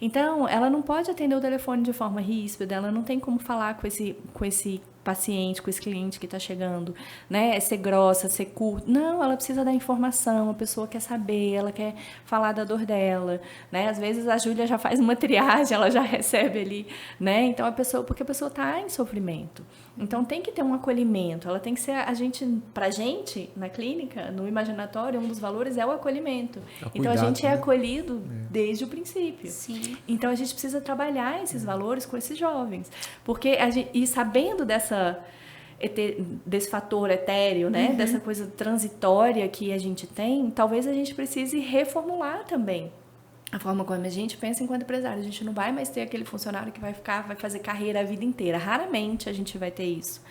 Então, ela não pode atender o telefone de forma ríspida, ela não tem como falar com esse paciente, com esse cliente que está chegando, né? Ser grossa, ser curta. Não, ela precisa dar informação, a pessoa quer saber, ela quer falar da dor dela, né? Às vezes a Júlia já faz uma triagem, ela já recebe ali, né? Então, porque a pessoa está em sofrimento. Então, tem que ter um acolhimento, ela tem que ser, pra gente, na clínica, no imaginatório, um dos valores é o acolhimento. Então, a gente é acolhido desde o princípio. Sim. Então, a gente precisa trabalhar esses valores com esses jovens. Porque e sabendo desse fator etéreo, né? Dessa coisa transitória que a gente tem, talvez a gente precise reformular também a forma como a gente pensa enquanto empresário. A gente não vai mais ter aquele funcionário que vai fazer carreira a vida inteira. Raramente a gente vai ter isso.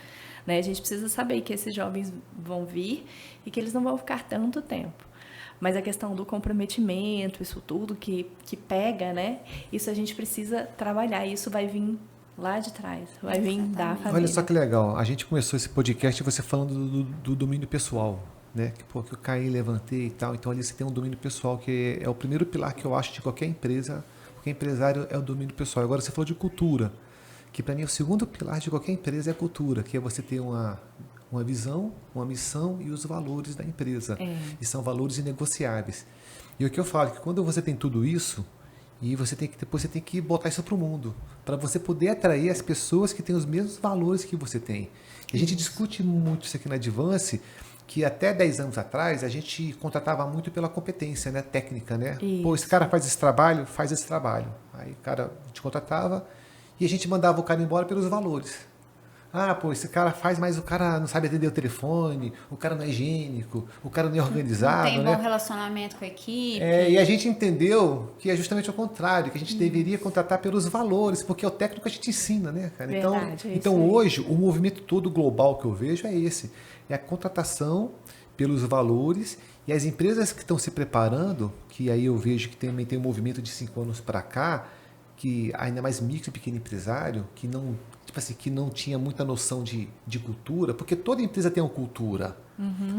Né? A gente precisa saber que esses jovens vão vir e que eles não vão ficar tanto tempo. Mas a questão do comprometimento, isso tudo que pega, né? Isso a gente precisa trabalhar. Isso vai vir lá de trás, vai vir da família. Olha só que legal, a gente começou esse podcast você falando do domínio pessoal, né? Que, pô, que eu caí, levantei e tal. Então ali você tem um domínio pessoal, que é o primeiro pilar que eu acho de qualquer empresa. Qualquer empresário é o domínio pessoal. Agora você falou de cultura, que para mim o segundo pilar de qualquer empresa é a cultura, que é você ter uma visão, uma missão e os valores da empresa. E são valores inegociáveis. E o que eu falo é que quando você tem tudo isso, e depois você tem que botar isso para o mundo, para você poder atrair as pessoas que têm os mesmos valores que você tem. E a gente discute muito isso aqui na Advance, que até 10 anos atrás a gente contratava muito pela competência, né, técnica, né? Isso. Pô, esse cara faz esse trabalho, faz esse trabalho. Aí o cara te contratava e a gente mandava o cara embora pelos valores. Ah, pô, esse cara faz, mas o cara não sabe atender o telefone, o cara não é higiênico, o cara não é organizado, Não tem né? bom relacionamento com a equipe. E a gente entendeu que é justamente o contrário, que a gente deveria contratar pelos valores, porque é o técnico que a gente ensina, né, cara? Verdade, é então isso aí. hoje, o movimento todo global que eu vejo é esse. É a contratação pelos valores e as empresas que estão se preparando, que aí eu vejo que também tem um movimento de 5 anos para cá, que ainda mais micro e pequeno empresário, que não, tipo assim, que não tinha muita noção de cultura, porque toda empresa tem uma cultura.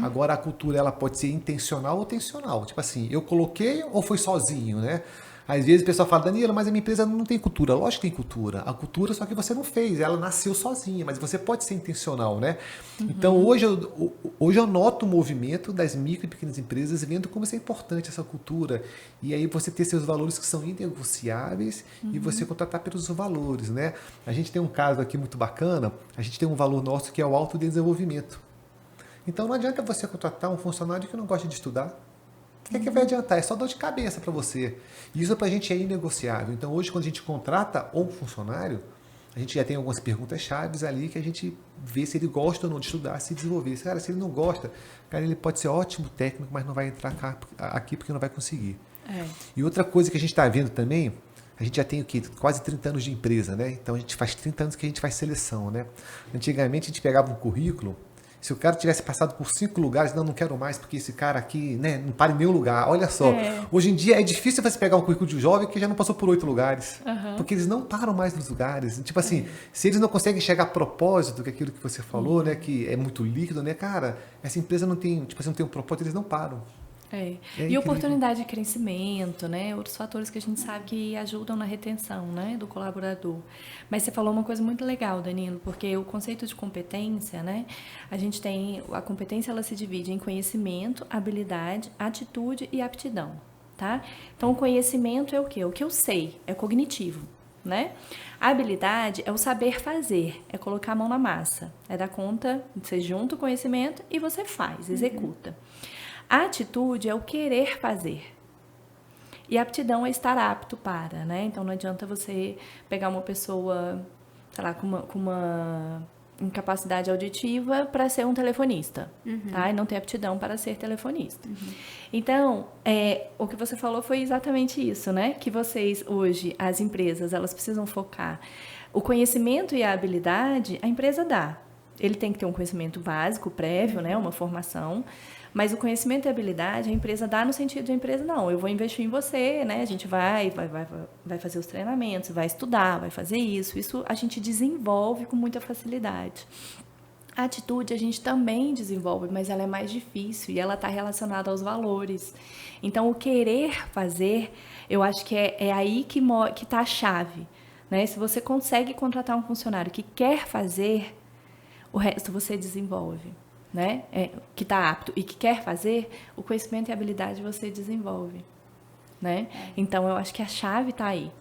Agora a cultura ela pode ser intencional ou tensional. Tipo assim, eu coloquei ou foi sozinho, né? Às vezes o pessoal fala, Danilo, mas a minha empresa não tem cultura. Lógico que tem cultura. A cultura só que você não fez, ela nasceu sozinha, mas você pode ser intencional, né? Então hoje eu noto o movimento das micro e pequenas empresas vendo como isso é importante essa cultura. E aí você ter seus valores que são inegociáveis e você contratar pelos valores, né? A gente tem um caso aqui muito bacana, a gente tem um valor nosso que é o autodesenvolvimento. Então não adianta você contratar um funcionário que não gosta de estudar. O que vai adiantar? É só dor de cabeça para você. E isso para a gente é inegociável. Então hoje quando a gente contrata um funcionário, a gente já tem algumas perguntas chaves ali que a gente vê se ele gosta ou não de estudar, se desenvolver. Cara, se ele não gosta, cara, ele pode ser ótimo técnico, mas não vai entrar aqui porque não vai conseguir. E outra coisa que a gente está vendo também, a gente já tem o quê? Quase 30 anos de empresa, né? Então a gente faz 30 anos que a gente faz seleção, né? Antigamente a gente pegava um currículo, se o cara tivesse passado por 5 lugares, não quero mais, porque esse cara aqui, né, não para em nenhum lugar. Olha só, hoje em dia é difícil você pegar um currículo de um jovem que já não passou por 8 lugares, porque eles não param mais nos lugares. Tipo assim, se eles não conseguem chegar a propósito, que é aquilo que você falou, né, que é muito líquido, né, cara, essa empresa não tem, tipo assim, não tem um propósito, eles não param. E incrível. oportunidade de crescimento, né? Outros fatores que a gente sabe que ajudam na retenção, né, do colaborador. Mas você falou uma coisa muito legal, Danilo, porque o conceito de competência, né? A gente tem a competência, ela se divide em conhecimento, habilidade, atitude e aptidão, tá? Então o conhecimento é o quê? O que eu sei, é cognitivo, né? A habilidade é o saber fazer, é colocar a mão na massa, é dar conta, você junta o conhecimento e você faz, executa. A atitude é o querer fazer. E a aptidão é estar apto para, né? Então não adianta você pegar uma pessoa, sei lá, com uma incapacidade auditiva para ser um telefonista, tá? E não ter aptidão para ser telefonista. Então, o que você falou foi exatamente isso, né? Que vocês, hoje, as empresas, elas precisam focar. O conhecimento e a habilidade, a empresa dá. Ele tem que ter um conhecimento básico, prévio, né? Uma formação. Mas o conhecimento e a habilidade, a empresa dá no sentido de a empresa, não, eu vou investir em você, né? A gente vai fazer os treinamentos, vai estudar, vai fazer isso. Isso a gente desenvolve com muita facilidade. A atitude a gente também desenvolve, mas ela é mais difícil e ela está relacionada aos valores. Então, o querer fazer, eu acho que é aí que está a chave, né? Se você consegue contratar um funcionário que quer fazer, o resto você desenvolve. Né? Que está apto e que quer fazer, o conhecimento e a habilidade você desenvolve, né? Então, eu acho que a chave está aí.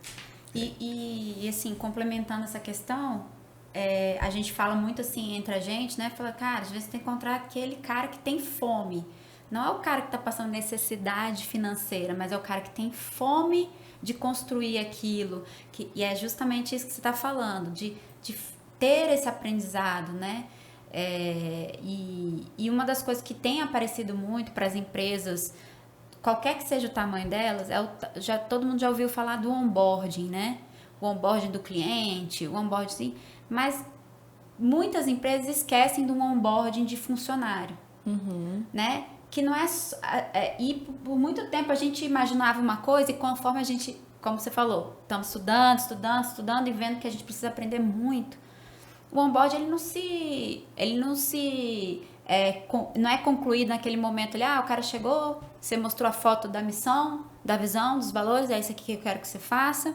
E assim, complementando essa questão, a gente fala muito assim entre a gente, né? Fala, cara, às vezes tem que encontrar aquele cara que tem fome. Não é o cara que está passando necessidade financeira, mas é o cara que tem fome de construir aquilo. E é justamente isso que você está falando, de ter esse aprendizado, né? E uma das coisas que tem aparecido muito para as empresas, qualquer que seja o tamanho delas, todo mundo já ouviu falar do onboarding, né? O onboarding do cliente, o onboarding, sim, mas muitas empresas esquecem do onboarding de funcionário, né? Que não e por muito tempo a gente imaginava uma coisa e conforme a gente, como você falou, estamos estudando e vendo que a gente precisa aprender muito. O onboard, ele não se não é concluído naquele momento ali, o cara chegou, você mostrou a foto da missão, da visão, dos valores, é isso aqui que eu quero que você faça.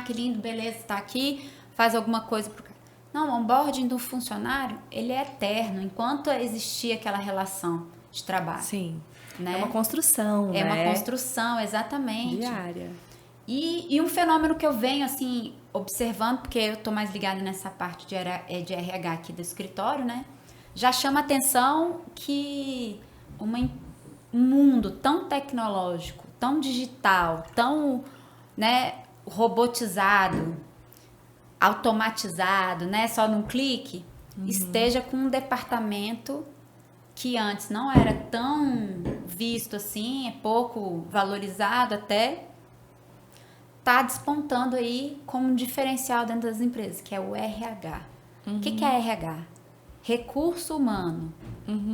Que lindo, beleza, tá aqui, faz alguma coisa pro cara. Não, o onboarding do funcionário, ele é eterno, enquanto existir aquela relação de trabalho. Sim. Né? É uma construção, É né? uma construção, exatamente. Diária. E um fenômeno que eu venho, assim, observando, porque eu tô mais ligada nessa parte de RH aqui do escritório, né? Já chama atenção que um mundo tão tecnológico, tão digital, tão, né, robotizado, automatizado, né, só num clique, esteja com um departamento que antes não era tão visto assim, é pouco valorizado até, tá despontando aí como um diferencial dentro das empresas, que é o RH. O que é RH? Recurso humano,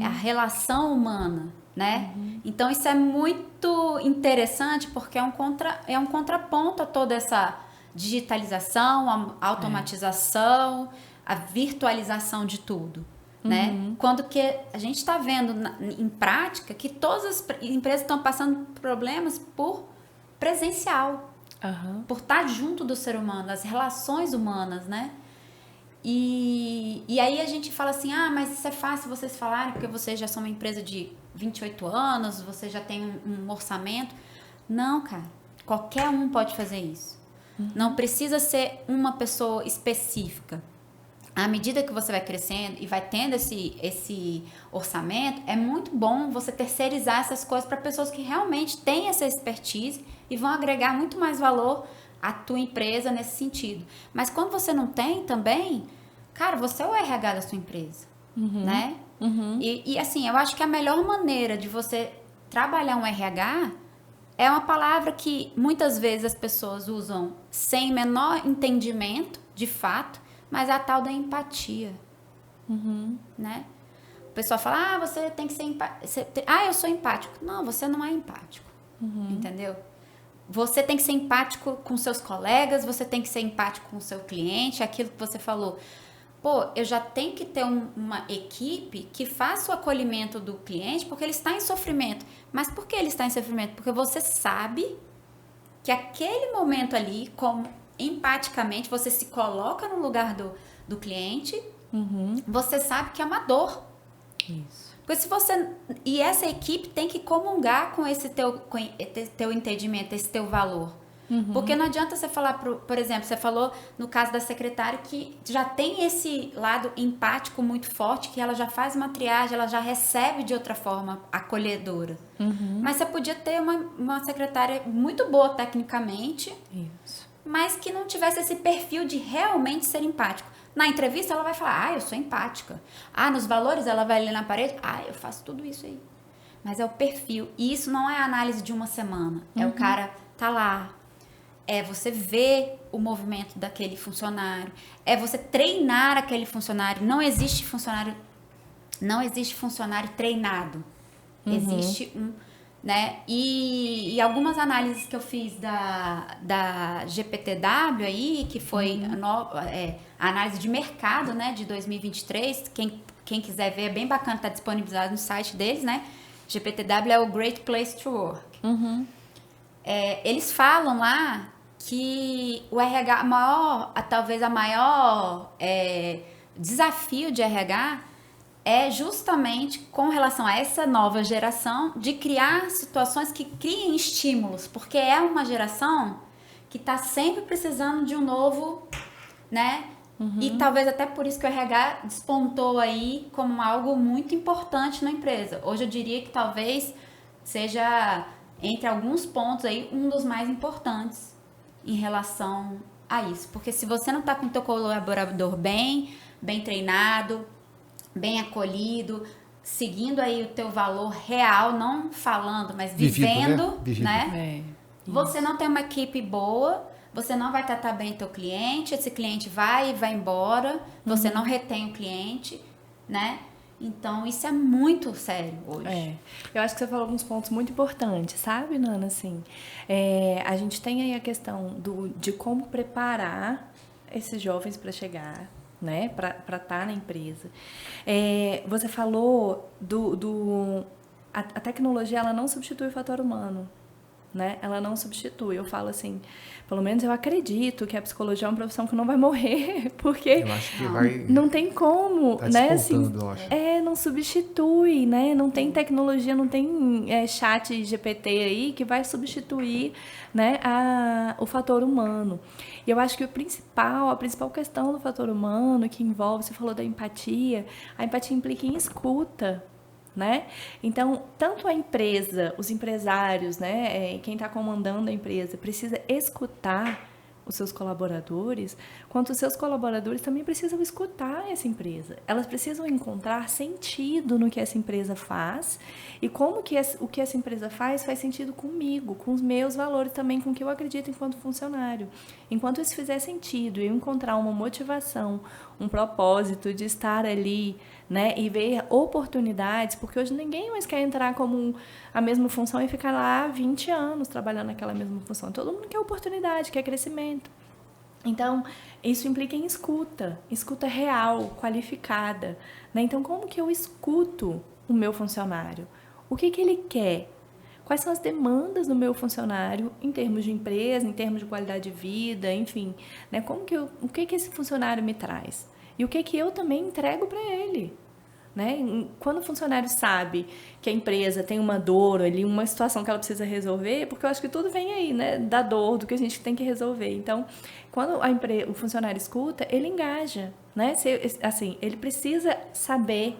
é a relação humana, né? Então isso é muito interessante porque é um contraponto a toda essa digitalização, a automatização, a virtualização de tudo, né? Quando que a gente está vendo em prática que todas as empresas estão passando problemas por presencial, por estar junto do ser humano, as relações humanas, né? E aí a gente fala assim, mas isso é fácil vocês falarem porque vocês já são uma empresa de 28 anos, vocês já têm um orçamento. Não, cara, qualquer um pode fazer isso. Não precisa ser uma pessoa específica. À medida que você vai crescendo e vai tendo esse orçamento, é muito bom você terceirizar essas coisas para pessoas que realmente têm essa expertise e vão agregar muito mais valor à tua empresa nesse sentido. Mas quando você não tem também, cara, você é o RH da sua empresa, né? E assim, eu acho que a melhor maneira de você trabalhar um RH é uma palavra que muitas vezes as pessoas usam sem menor entendimento, de fato, mas é a tal da empatia, né? O pessoal fala, você tem que ser empático. Eu sou empático. Não, você não é empático, entendeu? Você tem que ser empático com seus colegas, você tem que ser empático com o seu cliente, aquilo que você falou. Eu já tenho que ter uma equipe que faça o acolhimento do cliente porque ele está em sofrimento. Mas por que ele está em sofrimento? Porque você sabe que aquele momento ali, como empaticamente, você se coloca no lugar do cliente, você sabe que é uma dor. Isso. Porque se você... E essa equipe tem que comungar com esse teu entendimento, esse teu valor. Porque não adianta você falar, por exemplo, você falou no caso da secretária que já tem esse lado empático muito forte, que ela já faz uma triagem, ela já recebe de outra forma acolhedora. Mas você podia ter uma secretária muito boa tecnicamente, Isso. mas que não tivesse esse perfil de realmente ser empático. Na entrevista ela vai falar, eu sou empática. Nos valores ela vai ler na parede, eu faço tudo isso aí. Mas é o perfil. E isso não é a análise de uma semana. É o cara tá lá. É você ver o movimento daquele funcionário. É você treinar aquele funcionário. Não existe funcionário treinado. Existe né? E algumas análises que eu fiz da GPTW aí, que foi a análise de mercado, né, de 2023, quem quiser ver, é bem bacana, está disponibilizado no site deles, né? GPTW é o Great Place to Work. Eles falam lá que o RH, talvez a maior desafio de RH é justamente com relação a essa nova geração de criar situações que criem estímulos, porque é uma geração que está sempre precisando de um novo, né? E talvez até por isso que o RH despontou aí como algo muito importante na empresa. Hoje eu diria que talvez seja, entre alguns pontos aí, um dos mais importantes em relação a isso. Porque se você não está com o teu colaborador bem treinado, bem acolhido, seguindo aí o teu valor real, não falando, mas vivendo, né? Você não tem uma equipe boa, você não vai tratar bem teu cliente, esse cliente vai embora, você não retém o cliente, né? Então, isso é muito sério hoje. Eu acho que você falou alguns pontos muito importantes, sabe, Nana? Assim, a gente tem aí a questão de como preparar esses jovens para chegar, né, para estar na empresa. Você falou a tecnologia, ela não substitui o fator humano, né? Ela não substitui. Eu falo assim, pelo menos eu acredito que a psicologia é uma profissão que não vai morrer, porque Eu acho que vai não tem como, tá né? despontando, Assim, eu acho. não substitui, né? Não tem tecnologia, não tem chat GPT aí que vai substituir, né, o fator humano. E eu acho que a principal questão do fator humano que envolve, você falou da empatia, a empatia implica em escuta, né? Então, tanto a empresa, os empresários, né, quem está comandando a empresa, precisa escutar os seus colaboradores, quanto os seus colaboradores também precisam escutar essa empresa. Elas precisam encontrar sentido no que essa empresa faz e como que o que essa empresa faz sentido comigo, com os meus valores também, com o que eu acredito enquanto funcionário. Enquanto isso fizer sentido e eu encontrar uma motivação, um propósito de estar ali, né, e ver oportunidades, porque hoje ninguém mais quer entrar como a mesma função e ficar lá 20 anos trabalhando naquela mesma função. Todo mundo quer oportunidade, quer crescimento. Então, isso implica em escuta real, qualificada, né? Então, como que eu escuto o meu funcionário? O que ele quer? Quais são as demandas do meu funcionário em termos de empresa, em termos de qualidade de vida, enfim, né? O que esse funcionário me traz? E o que eu também entrego para ele, né? Quando o funcionário sabe que a empresa tem uma dor ali, uma situação que ela precisa resolver, porque eu acho que tudo vem aí, né, da dor, do que a gente tem que resolver. Então, quando o funcionário escuta, ele engaja, né? Assim, ele precisa saber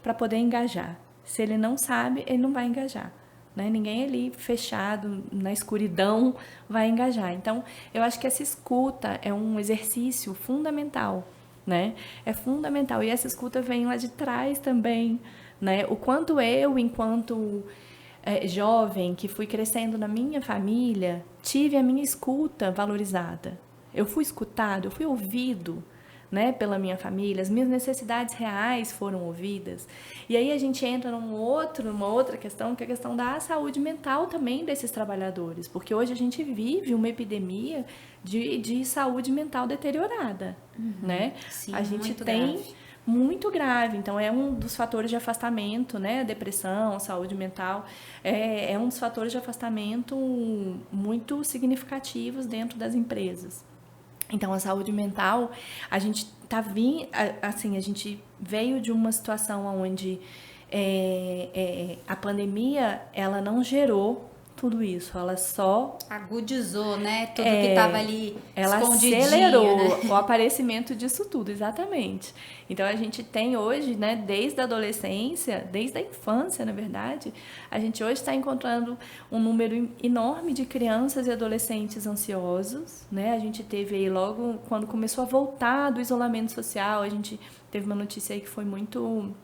para poder engajar. Se ele não sabe, ele não vai engajar, né? Ninguém ali fechado na escuridão vai engajar. Então, eu acho que essa escuta é um exercício fundamental, né? É fundamental. E essa escuta vem lá de trás também, né? O quanto eu, enquanto jovem, que fui crescendo na minha família, tive a minha escuta valorizada. Eu fui escutado, eu fui ouvido, né, pela minha família, as minhas necessidades reais foram ouvidas. E aí a gente entra numa outra questão, que é a questão da saúde mental também desses trabalhadores, porque hoje a gente vive uma epidemia de saúde mental deteriorada, né? Sim, a gente muito tem grave. muito grave, então é um dos fatores de afastamento, né? A depressão, a saúde mental, é um dos fatores de afastamento muito significativos dentro das empresas. Então, a saúde mental, a gente assim, a gente veio de uma situação onde a pandemia, ela não gerou tudo isso, ela só Agudizou, né? Tudo que estava ali ela escondidinho, acelerou, né? o aparecimento disso tudo, exatamente. Então, a gente tem hoje, né, desde a adolescência, desde a infância, na verdade, a gente hoje está encontrando um número enorme de crianças e adolescentes ansiosos, né? A gente teve aí logo, quando começou a voltar do isolamento social, a gente teve uma notícia aí que foi muito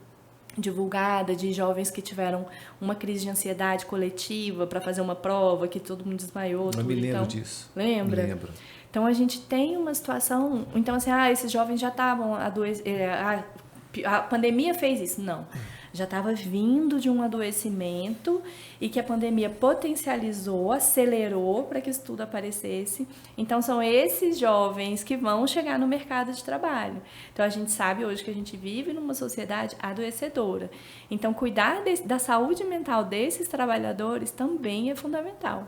divulgada de jovens que tiveram uma crise de ansiedade coletiva para fazer uma prova, que todo mundo desmaiou. Eu me lembro então, disso. Lembra? Me lembro. Então, a gente tem uma situação... Então, assim, esses jovens já estavam a pandemia fez isso. Não. Já estava vindo de um adoecimento e que a pandemia potencializou, acelerou para que isso tudo aparecesse. Então, são esses jovens que vão chegar no mercado de trabalho. Então, a gente sabe hoje que a gente vive numa sociedade adoecedora. Então, cuidar da saúde mental desses trabalhadores também é fundamental.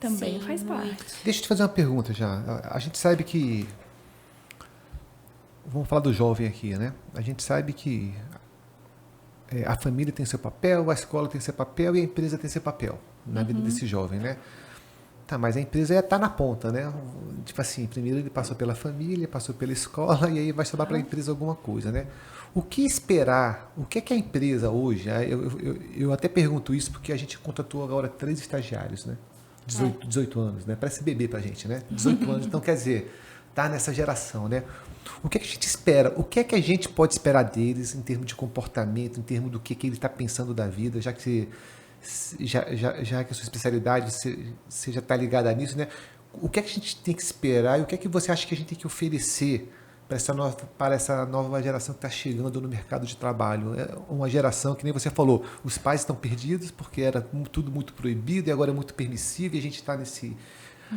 Também Sim, faz parte. muito. Deixa eu te fazer uma pergunta já. A gente sabe que... Vamos falar do jovem aqui, né? A gente sabe que a família tem seu papel, a escola tem seu papel e a empresa tem seu papel na vida desse jovem, né? Tá, mas a empresa está na ponta, né? Tipo assim, primeiro ele passou pela família, passou pela escola e aí vai sobrar para a empresa alguma coisa, né? O que esperar? O que é que a empresa hoje... Eu até pergunto isso porque a gente contratou agora 3 estagiários, né? 18 anos, né? Parece bebê pra gente, né? 18 anos, então quer dizer, tá nessa geração, né? O que é que a gente espera? O que é que a gente pode esperar deles em termos de comportamento, em termos do que ele está pensando da vida, já que já que a sua especialidade, você já está ligada nisso, né? O que é que a gente tem que esperar e o que é que você acha que a gente tem que oferecer para essa nova geração que está chegando no mercado de trabalho? É uma geração que nem você falou, os pais estão perdidos porque era tudo muito proibido e agora é muito permissível e a gente está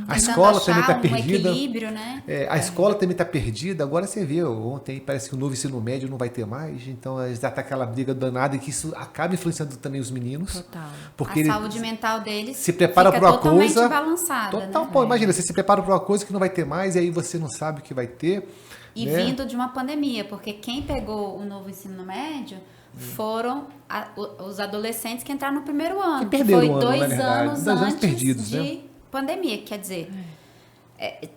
A escola achar também está um perdida. equilíbrio, né? A escola também está perdida. Agora você vê, ontem parece que o novo ensino médio não vai ter mais. Então já está aquela briga danada e que isso acaba influenciando também os meninos. Total. Porque A saúde mental deles se prepara fica para uma totalmente coisa balançada, total, né? pô, imagina, você se prepara para uma coisa que não vai ter mais e aí você não sabe o que vai ter. E né? vindo de uma pandemia, porque quem pegou o novo ensino médio foram os adolescentes que entraram no primeiro ano. Que perderam foi o ano, na 2 verdade. anos 2 anos antes perdidos, de né? pandemia. Quer dizer,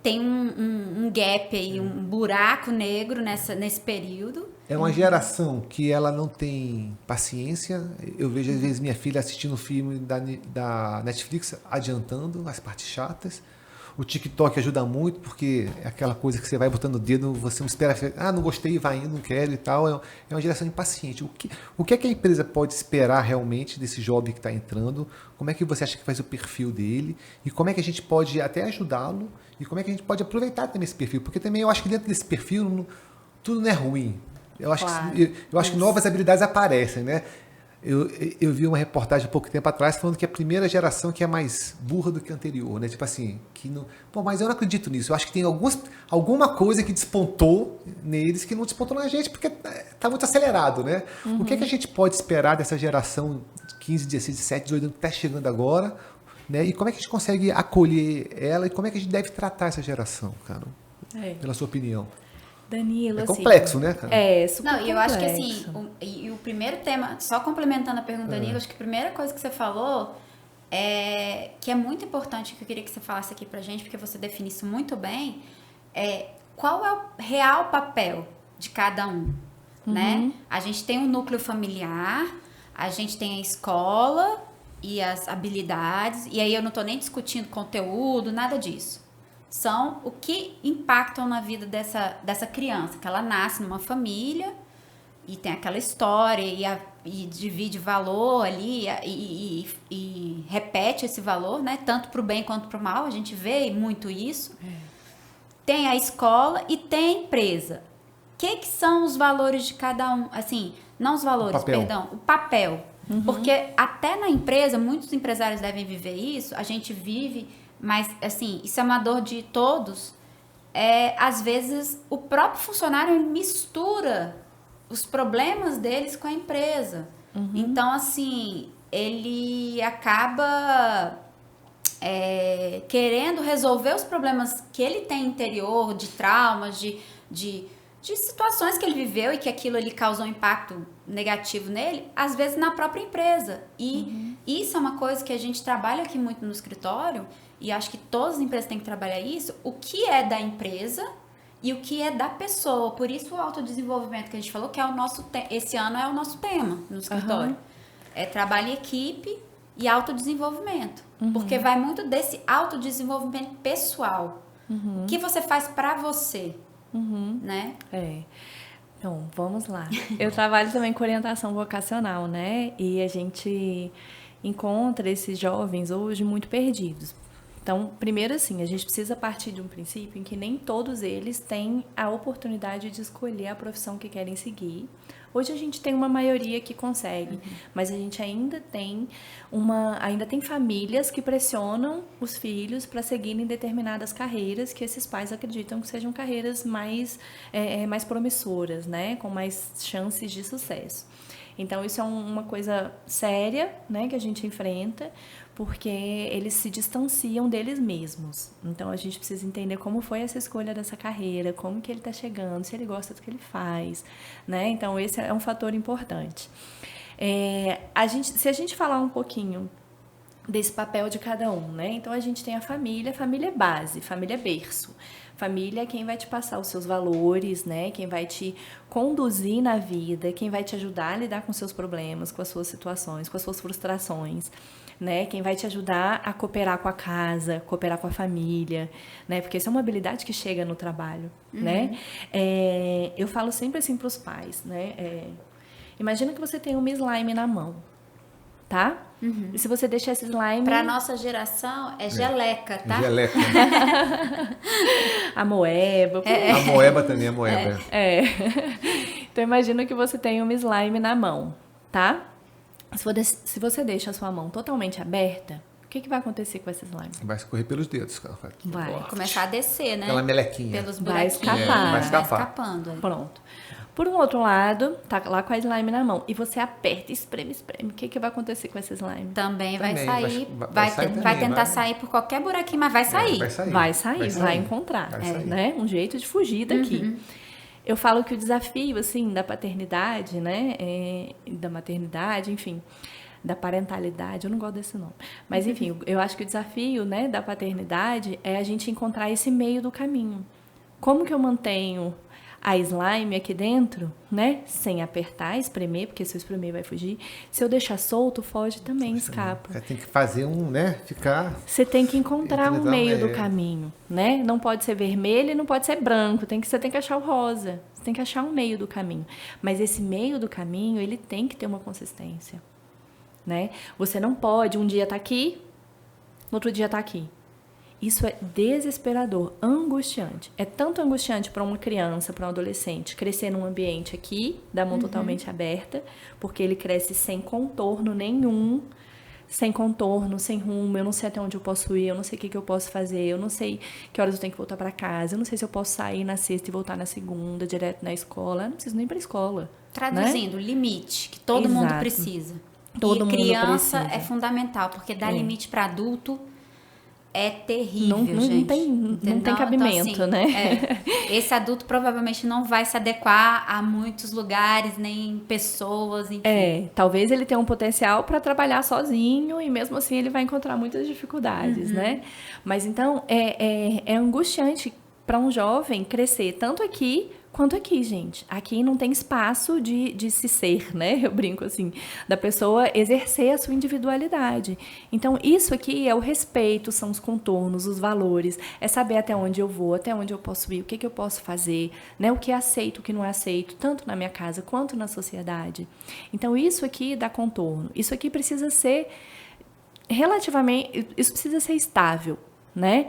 tem um gap aí, um buraco negro nesse período. É uma geração que ela não tem paciência. Eu vejo, às vezes, minha filha assistindo filme da Netflix, adiantando as partes chatas. O TikTok ajuda muito, porque é aquela coisa que você vai botando o dedo, você não espera, não gostei, vai indo, não quero e tal. É uma geração impaciente. O que é que a empresa pode esperar realmente desse jovem que está entrando? Como é que você acha que faz o perfil dele? E como é que a gente pode até ajudá-lo? E como é que a gente pode aproveitar também esse perfil? Porque também eu acho que dentro desse perfil tudo não é ruim. Eu acho, Claro. eu acho que novas habilidades aparecem, né? Eu vi uma reportagem há pouco tempo atrás falando que a primeira geração que é mais burra do que a anterior, né? Tipo assim, pô, mas eu não acredito nisso. Eu acho que tem alguma coisa que despontou neles que não despontou na gente, porque tá muito acelerado, né? O que é que a gente pode esperar dessa geração de 15, 16, 17, 18 anos que está chegando agora, né? E como é que a gente consegue acolher ela e como é que a gente deve tratar essa geração, cara? Pela sua opinião. Danilo, É assim, complexo, né, cara? É, super Não, e eu acho que assim, complexo. o primeiro tema, só complementando a pergunta, Danilo, acho que a primeira coisa que você falou que é muito importante, que eu queria que você falasse aqui pra gente, porque você define isso muito bem, qual é o real papel de cada um, né? A gente tem um núcleo familiar, a gente tem a escola e as habilidades, e aí eu não tô nem discutindo conteúdo, nada disso. São o que impactam na vida dessa criança, que ela nasce numa família e tem aquela história e divide valor ali e repete esse valor, né? Tanto para o bem quanto para o mal, a gente vê muito isso. Tem a escola e tem a empresa. O que são os valores de cada um? Assim, não os valores, perdão, o papel. Porque até na empresa, muitos empresários devem viver isso, a gente vive... Mas, assim, isso é uma dor de todos. Às vezes, o próprio funcionário mistura os problemas deles com a empresa. Então, assim, ele acaba querendo resolver os problemas que ele tem interior, de traumas, de situações que ele viveu e que aquilo ele causou um impacto negativo nele, às vezes na própria empresa. E isso é uma coisa que a gente trabalha aqui muito no escritório, e acho que todas as empresas têm que trabalhar isso, o que é da empresa e o que é da pessoa. Por isso o autodesenvolvimento que a gente falou, que é o nosso esse ano é o nosso tema no escritório. É trabalho em equipe e autodesenvolvimento. Porque vai muito desse autodesenvolvimento pessoal. O que você faz pra você, né? Então, vamos lá. Eu trabalho também com orientação vocacional, né? E a gente encontra esses jovens hoje muito perdidos. Então, primeiro assim, a gente precisa partir de um princípio em que nem todos eles têm a oportunidade de escolher a profissão que querem seguir. Hoje a gente tem uma maioria que consegue, mas a gente ainda tem famílias que pressionam os filhos para seguirem determinadas carreiras que esses pais acreditam que sejam carreiras mais promissoras, né? Com mais chances de sucesso. Então, isso é uma coisa séria, né, que a gente enfrenta, porque eles se distanciam deles mesmos. Então, a gente precisa entender como foi essa escolha dessa carreira, como que ele está chegando, se ele gosta do que ele faz, né? Então, esse é um fator importante. Se a gente falar um pouquinho desse papel de cada um, né? Então, a gente tem a família é base, família é berço. Família é quem vai te passar os seus valores, né? Quem vai te conduzir na vida, quem vai te ajudar a lidar com seus problemas, com as suas situações, com as suas frustrações, né? Quem vai te ajudar a cooperar com a casa, cooperar com a família, né? Porque isso é uma habilidade que chega no trabalho, né? Eu falo sempre assim para os pais, né? Imagina que você tem uma slime na mão, tá? E se você deixar esse slime... Pra nossa geração, é geleca, tá? Geleca. A moeba. A moeba também, a moeba. Então, imagina que você tem uma slime na mão, tá? Se você deixa a sua mão totalmente aberta, O que vai acontecer com essa slime? Vai escorrer pelos dedos, cara. Vai. Começar a descer, né? Aquela melequinha. Pelos Vai buraquinhos. escapar. Vai escapar. Vai escapando. Pronto. Por um outro lado, tá lá com a slime na mão. E você aperta, espreme. O que vai acontecer com essa slime? Também vai Também, sair. vai sair Vai também, tentar vai. sair por qualquer buraquinho, mas vai sair. Vai sair, vai encontrar. Vai É, sair. né? Um jeito de fugir daqui. Eu falo que o desafio, assim, da paternidade, né? Da maternidade, enfim, da parentalidade, eu não gosto desse nome. Mas, enfim, eu acho que o desafio, né, da paternidade é a gente encontrar esse meio do caminho. Como que eu mantenho a slime aqui dentro, né? Sem apertar, espremer, porque se eu espremer vai fugir. Se eu deixar solto, foge também, escapa. Tem que fazer ficar... Você tem que encontrar um Utilizar meio do caminho, né? Não pode ser vermelho e não pode ser branco. Você tem que achar o rosa. Você tem que achar um meio do caminho. Mas esse meio do caminho, ele tem que ter uma consistência, né? Você não pode um dia tá aqui, no outro dia tá aqui. Isso é desesperador, angustiante. É tanto angustiante para uma criança, para um adolescente, crescer num ambiente aqui, da mão totalmente aberta, porque ele cresce sem contorno nenhum, sem contorno, sem rumo, eu não sei até onde eu posso ir, eu não sei o que eu posso fazer, eu não sei que horas eu tenho que voltar para casa, eu não sei se eu posso sair na sexta e voltar na segunda, direto na escola, eu não preciso nem para a escola. Traduzindo, né? limite, que todo mundo Exato. precisa. Todo e mundo criança precisa. é fundamental, porque dar limite para adulto é terrível, Não gente. tem cabimento, então, assim, né? Esse adulto provavelmente não vai se adequar a muitos lugares, nem pessoas, enfim. Talvez ele tenha um potencial para trabalhar sozinho e mesmo assim ele vai encontrar muitas dificuldades, né? Mas então é angustiante para um jovem crescer tanto aqui quanto aqui, gente. Aqui não tem espaço de se ser, né? Eu brinco assim, da pessoa exercer a sua individualidade. Então, isso aqui é o respeito, são os contornos, os valores, é saber até onde eu vou, até onde eu posso ir, o que eu posso fazer, né? O que é aceito, o que não é aceito, tanto na minha casa quanto na sociedade. Então, isso aqui dá contorno. Isso aqui precisa ser relativamente, isso precisa ser estável, né?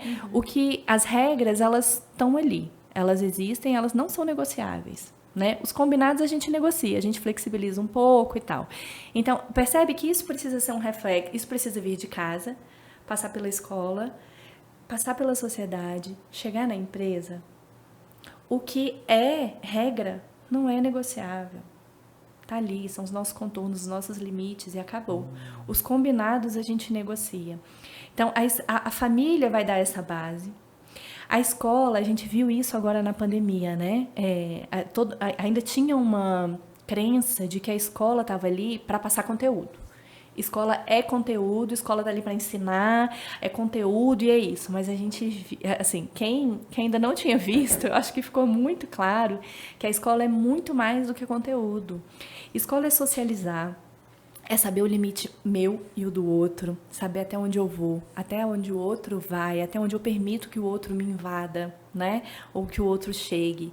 As regras, elas estão ali. Elas existem, elas não são negociáveis, né? Os combinados a gente negocia, a gente flexibiliza um pouco e tal. Então, percebe que isso precisa ser um reflexo, isso precisa vir de casa, passar pela escola, passar pela sociedade, chegar na empresa. O que é regra não é negociável. Tá ali, são os nossos contornos, os nossos limites e acabou. Os combinados a gente negocia. Então, a família vai dar essa base. A escola, a gente viu isso agora na pandemia, né? Ainda tinha uma crença de que a escola estava ali para passar conteúdo. Escola é conteúdo, escola está ali para ensinar, é conteúdo e é isso. Mas a gente, assim, quem ainda não tinha visto, eu acho que ficou muito claro que a escola é muito mais do que conteúdo. Escola é socializar. É saber o limite meu e o do outro, saber até onde eu vou, até onde o outro vai, até onde eu permito que o outro me invada, né? Ou que o outro chegue.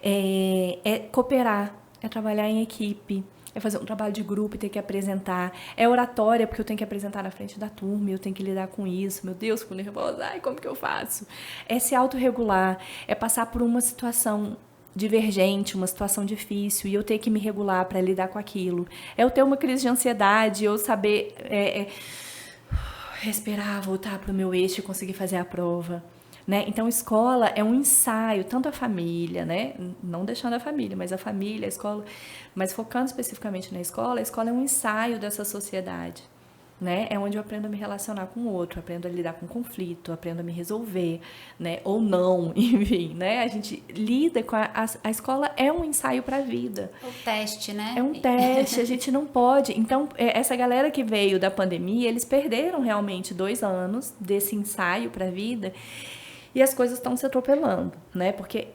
É cooperar, é trabalhar em equipe, é fazer um trabalho de grupo e ter que apresentar. É oratória, porque eu tenho que apresentar na frente da turma, eu tenho que lidar com isso. Meu Deus, fico nervosa, ai, como que eu faço? É se autorregular, é passar por uma situação divergente, uma situação difícil, e eu ter que me regular para lidar com aquilo. É eu ter uma crise de ansiedade, eu saber respirar, voltar para o meu eixo e conseguir fazer a prova. Né? Então, escola é um ensaio, tanto a família, né? Não deixando a família, mas a família, a escola, mas focando especificamente na escola, a escola é um ensaio dessa sociedade. Né? É onde eu aprendo a me relacionar com o outro, aprendo a lidar com conflito, aprendo a me resolver, né? Ou não, enfim, né? A gente lida com a escola é um ensaio para a vida. O teste, né? É um teste, a gente não pode. Então, essa galera que veio da pandemia, eles perderam realmente 2 anos desse ensaio para a vida e as coisas estão se atropelando, né? Porque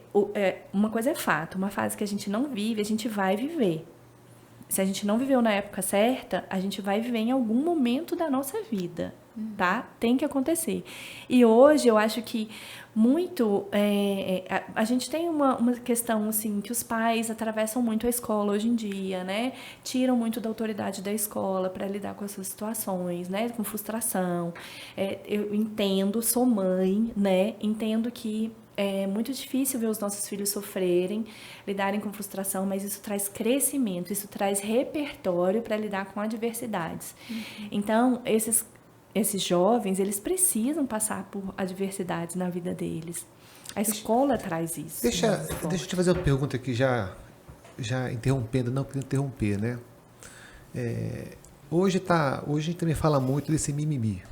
uma coisa é fato, uma fase que a gente não vive, a gente vai viver. Se a gente não viveu na época certa, a gente vai viver em algum momento da nossa vida, tá? Tem que acontecer. E hoje eu acho que muito... a gente tem uma questão, assim, que os pais atravessam muito a escola hoje em dia, né? Tiram muito da autoridade da escola para lidar com essas situações, né? Com frustração. Eu entendo, sou mãe, né? Entendo que é muito difícil ver os nossos filhos sofrerem, lidarem com frustração, mas isso traz crescimento, isso traz repertório para lidar com adversidades. Então, esses jovens, eles precisam passar por adversidades na vida deles. A escola traz isso. Deixa eu te fazer uma pergunta aqui, já interrompendo, não querendo interromper, né? Hoje a gente também fala muito desse mimimi,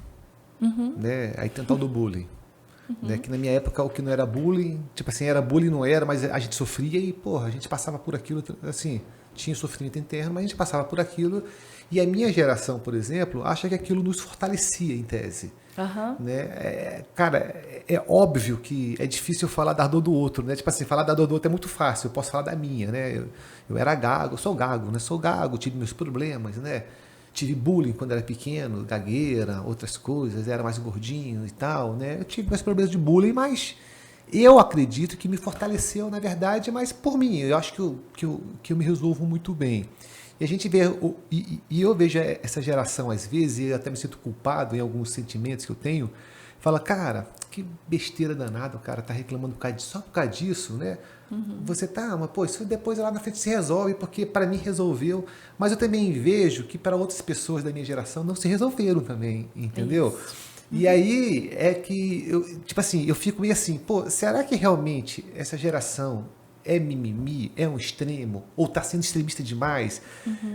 né? Aí tem o tal do bullying. Né? Que na minha época o que não era bullying, tipo assim, era bullying, não era, mas a gente sofria e, porra, a gente passava por aquilo, assim, tinha sofrimento interno, mas a gente passava por aquilo. E a minha geração, por exemplo, acha que aquilo nos fortalecia, em tese. Né? Cara, é óbvio que é difícil falar da dor do outro, né? Tipo assim, falar da dor do outro é muito fácil, eu posso falar da minha, né? Eu era gago, eu sou gago, né? Sou gago, tive meus problemas, né? Tive bullying quando era pequeno, gagueira, outras coisas, era mais gordinho e tal, né? Eu tive meus problemas de bullying, mas eu acredito que me fortaleceu, na verdade, mas por mim. Eu acho que eu me resolvo muito bem. E a gente vê, e eu vejo essa geração, às vezes, e eu até me sinto culpado em alguns sentimentos que eu tenho, fala, cara, que besteira danada, o cara tá reclamando só por causa disso, né? Você tá, mas pô, isso depois lá na frente se resolve, porque para mim resolveu. Mas eu também vejo que para outras pessoas da minha geração não se resolveram também, entendeu? Isso. E aí é que, tipo assim, eu fico meio assim, pô, será que realmente essa geração é mimimi, é um extremo, ou está sendo extremista demais?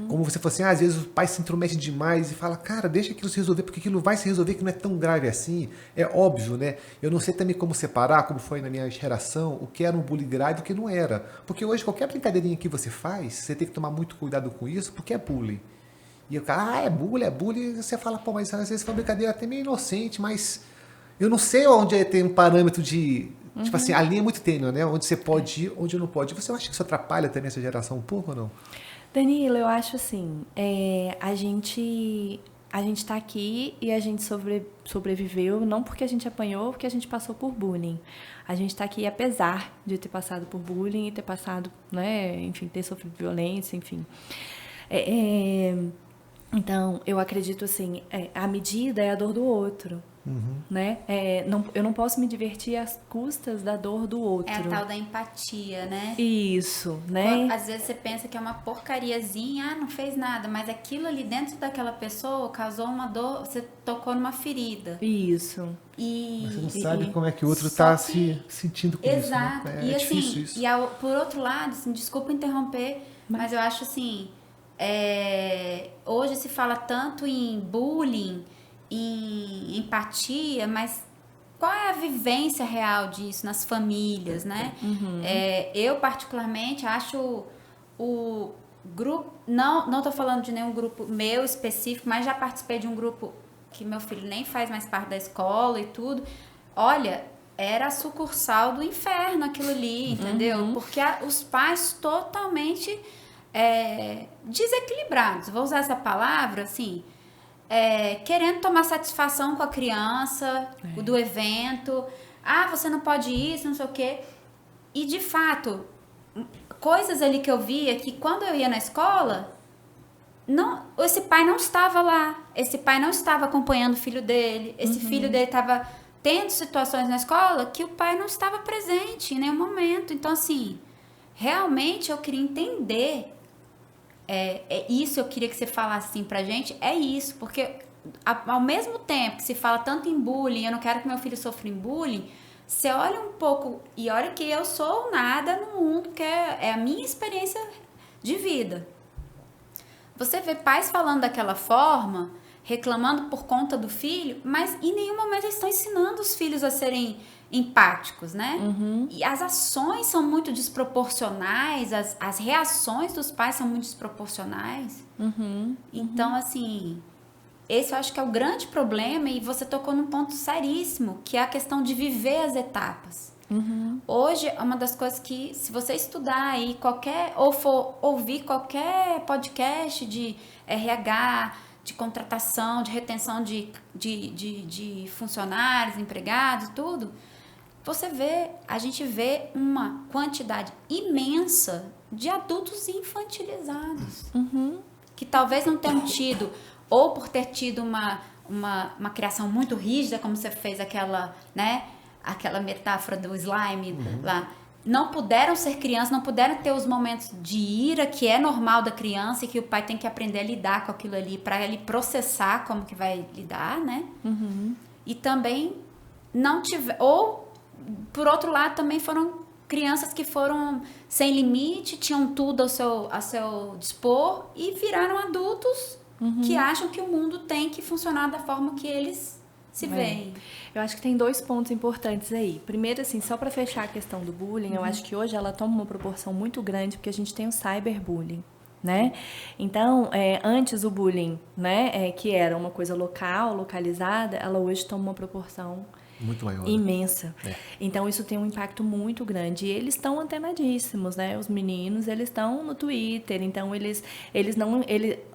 Como você falou assim, às vezes o pai se intromete demais e fala, cara, deixa aquilo se resolver, porque aquilo vai se resolver, que não é tão grave assim. É óbvio, né? Eu não sei também como separar, como foi na minha geração, o que era um bullying grave e o que não era. Porque hoje qualquer brincadeirinha que você faz, você tem que tomar muito cuidado com isso, porque é bullying. E o cara, é bullying, você fala, pô, mas às vezes foi uma brincadeira até meio inocente, mas eu não sei onde tem um parâmetro de... Tipo assim, a linha é muito tênue, né? Onde você pode ir, onde não pode. Você acha que isso atrapalha também essa geração um pouco ou não? Danilo, eu acho assim, a gente tá aqui e a gente sobreviveu, não porque a gente apanhou, porque a gente passou por bullying. A gente tá aqui apesar de ter passado por bullying e ter passado, né, enfim, ter sofrido violência, enfim. Então, eu acredito assim, a medida é a dor do outro. Né? Eu não posso me divertir às custas da dor do outro. É a tal da empatia, né? Isso, né? Às vezes você pensa que é uma porcariazinha, não fez nada, mas aquilo ali dentro daquela pessoa causou uma dor, você tocou numa ferida. Isso. Mas você não sabe como é que o outro está se sentindo com isso. Exato. Né? E difícil assim, isso. por outro lado, assim, desculpa interromper, mas eu acho assim, hoje se fala tanto em bullying, em empatia, mas qual é a vivência real disso nas famílias, né? Eu particularmente acho o grupo, não tô falando de nenhum grupo meu específico, mas já participei de um grupo que meu filho nem faz mais parte da escola e tudo. Olha, era a sucursal do inferno aquilo ali, entendeu? Porque os pais totalmente desequilibrados, vou usar essa palavra, assim, querendo tomar satisfação com a criança, do evento. Ah, você não pode isso, não sei o quê. E, de fato, coisas ali que eu via que quando eu ia na escola, esse pai não estava lá. Esse pai não estava acompanhando o filho dele. Esse filho dele estava tendo situações na escola que o pai não estava presente em nenhum momento. Então, assim, realmente eu queria entender... isso eu queria que você falasse assim pra gente, é isso, porque ao mesmo tempo que se fala tanto em bullying, eu não quero que meu filho sofra em bullying, você olha um pouco, e olha que eu sou nada no mundo, que é a minha experiência de vida. Você vê pais falando daquela forma, reclamando por conta do filho, mas em nenhum momento eles estão ensinando os filhos a serem empáticos, né? E as ações são muito desproporcionais, as reações dos pais são muito desproporcionais. Então, assim, esse eu acho que é o grande problema, e você tocou num ponto seríssimo, que é a questão de viver as etapas. Hoje, é uma das coisas que, se você estudar aí ou for ouvir qualquer podcast de RH, de contratação, de retenção de funcionários, empregados, tudo, a gente vê uma quantidade imensa de adultos infantilizados, que talvez não tenham tido, ou por ter tido uma criação muito rígida, como você fez aquela metáfora do slime lá, não puderam ser crianças, não puderam ter os momentos de ira, que é normal da criança e que o pai tem que aprender a lidar com aquilo ali para ele processar como que vai lidar, né? E também não tiver... Ou, por outro lado, também foram crianças que foram sem limite, tinham tudo a seu dispor e viraram adultos que acham que o mundo tem que funcionar da forma que eles se veem. Eu acho que tem 2 pontos importantes aí. Primeiro, assim, só para fechar a questão do bullying, eu acho que hoje ela toma uma proporção muito grande porque a gente tem o cyberbullying, né? Então, antes o bullying, né, que era uma coisa local, localizada, ela hoje toma uma proporção muito maior, imensa. Então, isso tem um impacto muito grande. E eles estão antenadíssimos, né? Os meninos, eles estão no Twitter. Então, eles não...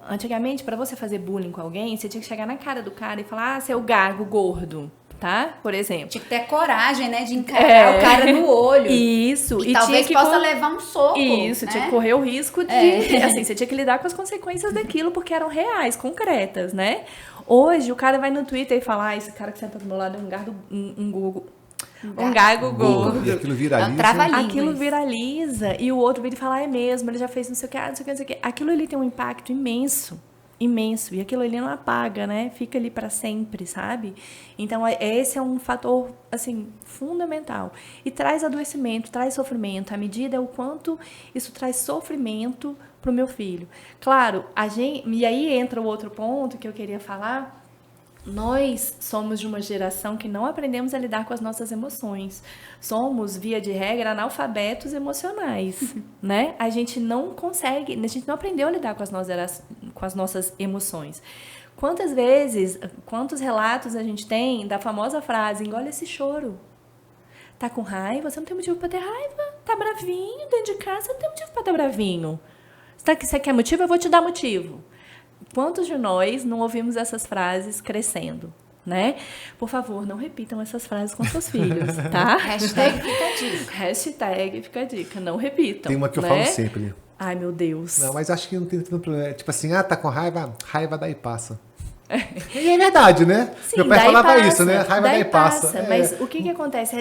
Antigamente, para você fazer bullying com alguém, você tinha que chegar na cara do cara e falar, seu gago gordo, tá? Por exemplo. Tinha que ter coragem, né? De encarar o cara no olho. Isso. E talvez possa levar um soco. Isso, né? tinha que correr o risco de... Assim, você tinha que lidar com as consequências daquilo, porque eram reais, concretas, né? Hoje, o cara vai no Twitter e fala, esse cara que senta do meu lado é um gago gordo. E aquilo viraliza. Aquilo viraliza. E o outro vira e fala, é mesmo, ele já fez não sei o que, não sei o que, não sei o que. Aquilo ali tem um impacto imenso. Imenso. E aquilo ali não apaga, né? Fica ali para sempre, sabe? Então, esse é um fator, assim, fundamental. E traz adoecimento, traz sofrimento. À medida o quanto isso traz sofrimento pro meu filho. Claro, e aí entra o outro ponto que eu queria falar. Nós somos de uma geração que não aprendemos a lidar com as nossas emoções. Somos, via de regra, analfabetos emocionais, né? A gente não consegue, a gente não aprendeu a lidar com as nossas emoções. Quantas vezes, quantos relatos a gente tem da famosa frase, engole esse choro. Tá com raiva? Você não tem motivo pra ter raiva. Tá bravinho dentro de casa? Você não tem motivo pra estar bravinho. Você quer motivo? Eu vou te dar motivo. Quantos de nós não ouvimos essas frases crescendo, né? Por favor, não repitam essas frases com seus filhos, tá? Hashtag fica a dica. Hashtag fica a dica, não repitam. Tem uma que eu né? falo sempre. Ai, meu Deus. Não, mas acho que não tem tanto problema. Tipo assim, tá com raiva, raiva daí passa. E é verdade, né? Sim, meu pai falava isso, né? Raiva daí passa. Mas o que acontece?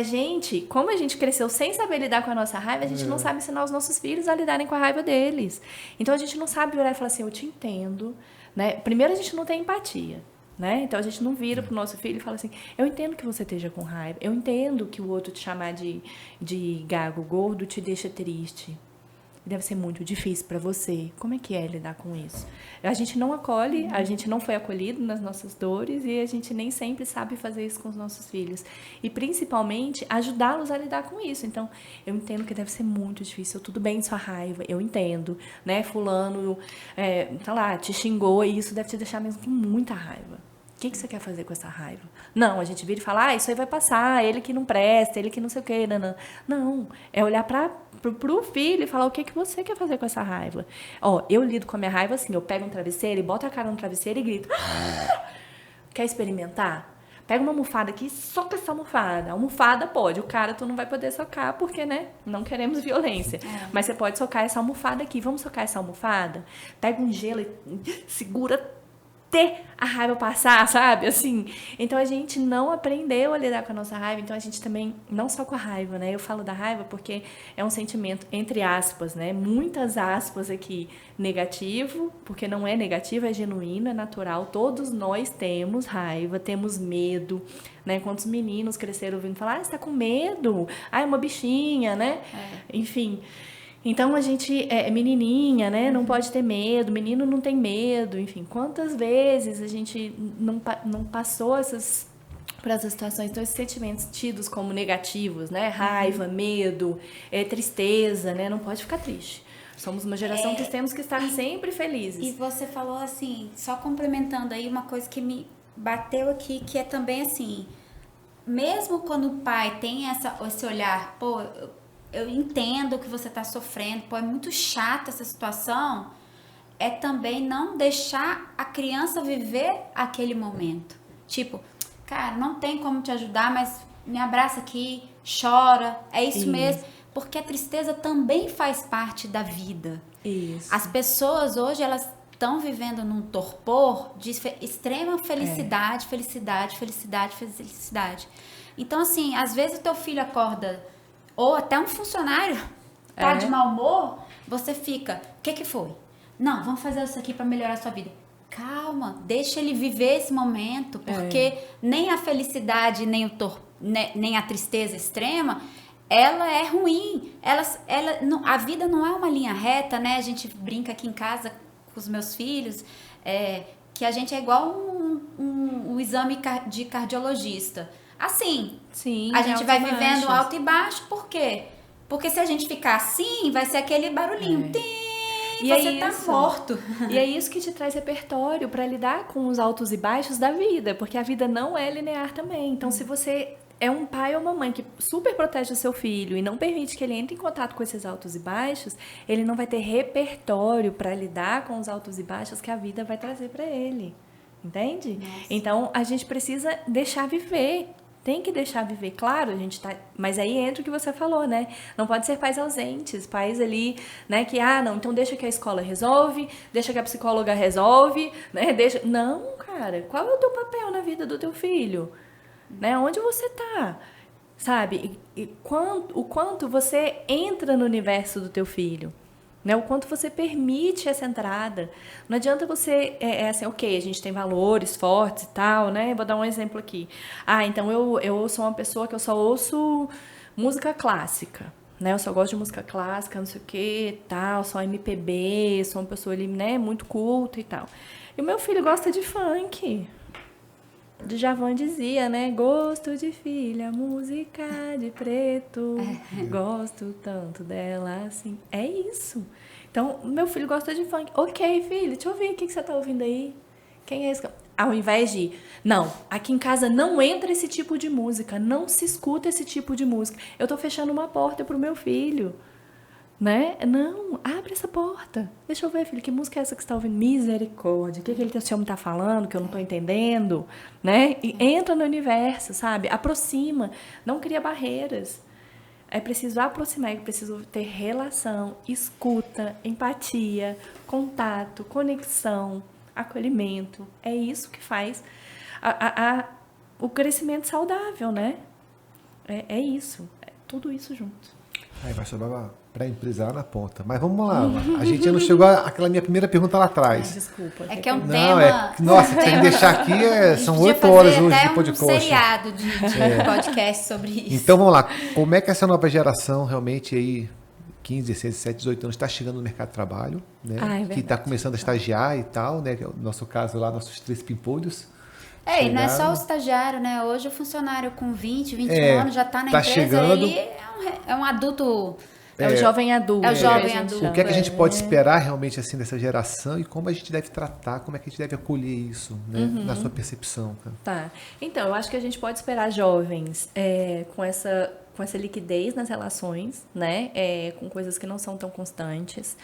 Como a gente cresceu sem saber lidar com a nossa raiva, a gente não sabe ensinar os nossos filhos a lidarem com a raiva deles. Então, a gente não sabe virar e falar assim, eu te entendo, né? Primeiro, a gente não tem empatia, né? Então, a gente não vira pro nosso filho e fala assim, eu entendo que você esteja com raiva, eu entendo que o outro te chamar de gago gordo te deixa triste. Deve ser muito difícil para você. Como é que é lidar com isso? A gente não acolhe, a gente não foi acolhido nas nossas dores e a gente nem sempre sabe fazer isso com os nossos filhos. E, principalmente, ajudá-los a lidar com isso. Então, eu entendo que deve ser muito difícil. Tudo bem sua raiva, eu entendo. Né? Fulano, tá lá, te xingou e isso deve te deixar mesmo com muita raiva. O que você quer fazer com essa raiva? Não, a gente vira e fala, isso aí vai passar, ele que não presta, ele que não sei o quê. Não, é olhar pro filho e falar o que você quer fazer com essa raiva. Eu lido com a minha raiva assim, eu pego um travesseiro e boto a cara no travesseiro e grito. Quer experimentar? Pega uma almofada aqui e soca essa almofada. A almofada pode, o cara tu não vai poder socar porque, né, não queremos violência. Mas você pode socar essa almofada aqui. Vamos socar essa almofada? Pega um gelo e segura a raiva passar, sabe? Assim, então a gente não aprendeu a lidar com a nossa raiva, então a gente também, não só com a raiva, né? Eu falo da raiva porque é um sentimento, entre aspas, né? Muitas aspas aqui, negativo, porque não é negativo, é genuíno, é natural. Todos nós temos raiva, temos medo, né? Quantos meninos cresceram ouvindo falar, você tá com medo? É uma bichinha, né? Enfim... Então, a gente é menininha, né? Não pode ter medo, menino não tem medo, enfim. Quantas vezes a gente não passou por essas situações, então esses sentimentos tidos como negativos, né? Raiva, medo, tristeza, né? Não pode ficar triste. Somos uma geração que temos que estar sempre felizes. E você falou assim, só complementando aí uma coisa que me bateu aqui, que é também assim, mesmo quando o pai tem esse olhar, pô, eu entendo que você está sofrendo, pô, é muito chata essa situação, é também não deixar a criança viver aquele momento. Tipo, cara, não tem como te ajudar, mas me abraça aqui, chora, é isso mesmo. Porque a tristeza também faz parte da vida. Isso. As pessoas hoje, elas estão vivendo num torpor de extrema felicidade, felicidade. Então, assim, às vezes o teu filho acorda Ou até um funcionário tá de mau humor, você fica, o que foi? Não, vamos fazer isso aqui para melhorar a sua vida. Calma, deixa ele viver esse momento, porque nem a felicidade, nem a tristeza extrema, ela é ruim. A vida não é uma linha reta, né? A gente brinca aqui em casa com os meus filhos, que a gente é igual um exame de cardiologista. Assim, Sim, a gente vai altos e vivendo baixos. alto e baixo, por quê? Porque se a gente ficar assim, vai ser aquele barulhinho. E Você tá morto. E é isso que te traz repertório para lidar com os altos e baixos da vida, porque a vida não é linear também. Então, se você é um pai ou uma mãe que super protege o seu filho e não permite que ele entre em contato com esses altos e baixos, ele não vai ter repertório para lidar com os altos e baixos que a vida vai trazer para ele. Entende? Nossa. Então, a gente precisa deixar viver. Tem que deixar viver, claro, a gente tá. Mas aí entra o que você falou, né? Não pode ser pais ausentes, pais ali, né? Que, não, então deixa que a escola resolve, deixa que a psicóloga resolve, né? Não, cara, qual é o teu papel na vida do teu filho? Né? Onde você tá? Sabe? O quanto você entra no universo do teu filho. Né, o quanto você permite essa entrada. Não adianta você, assim, ok, a gente tem valores fortes e tal, né? Vou dar um exemplo aqui. Então eu sou uma pessoa que eu só ouço música clássica, né? Eu só gosto de música clássica, não sei o que, tal, só MPB, sou uma pessoa ali, né, muito culta e tal. E o meu filho gosta de funk. Djavan dizia, né? Gosto de filha, música de preto. Gosto tanto dela assim. É isso. Então, meu filho gosta de funk. Ok, filho, deixa eu ouvir o que você tá ouvindo aí. Quem é esse? Ao invés de... Não, aqui em casa não entra esse tipo de música. Não se escuta esse tipo de música. Eu tô fechando uma porta pro meu filho. Né? Não, abre essa porta. Deixa eu ver, filho, que música é essa que você está ouvindo? Misericórdia. O que esse homem está falando que eu não estou entendendo? Né? E entra no universo, sabe? Aproxima. Não cria barreiras. É preciso aproximar, é preciso ter relação, escuta, empatia, contato, conexão, acolhimento. É isso que faz o crescimento saudável, né? É isso. É tudo isso junto. Aí vai sobrar para empresa lá na ponta. Mas vamos lá, a gente ainda não chegou àquela minha primeira pergunta lá atrás. Desculpa. É que é um Não, tema... nossa, tem que deixar aqui, são 8 horas hoje de podcast. Um seriado de podcast sobre isso. Então vamos lá, como é que essa nova geração realmente aí, 15, 16, 17, 18 anos, está chegando no mercado de trabalho, né? Que está começando a estagiar e tal, né? Que é o nosso caso lá, nossos 3 pimpolhos. E não é só o estagiário, né? Hoje o funcionário com 20, 21 anos já está na empresa, chegando. Ele é um adulto... É o jovem adulto. É o jovem adulto. O que é que a gente pode esperar realmente assim dessa geração e como a gente deve tratar, como é que a gente deve acolher isso, né? Na sua percepção, cara? Tá. Então, eu acho que a gente pode esperar jovens com essa liquidez nas relações, né? Com coisas que não são tão constantes.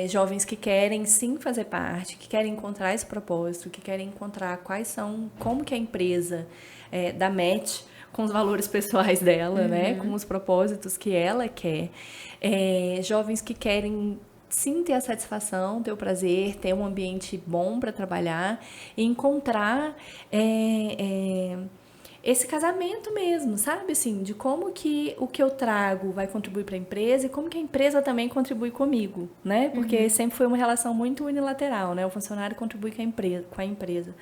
Jovens que querem sim fazer parte, que querem encontrar esse propósito, que querem encontrar como que a empresa dá match com os valores pessoais dela, né? Com os propósitos que ela quer. Jovens que querem sim ter a satisfação, ter o prazer, ter um ambiente bom para trabalhar e encontrar esse casamento mesmo, sabe? Assim, de como que o que eu trago vai contribuir para a empresa e como que a empresa também contribui comigo, né? Porque sempre foi uma relação muito unilateral, né? O funcionário contribui com a empresa.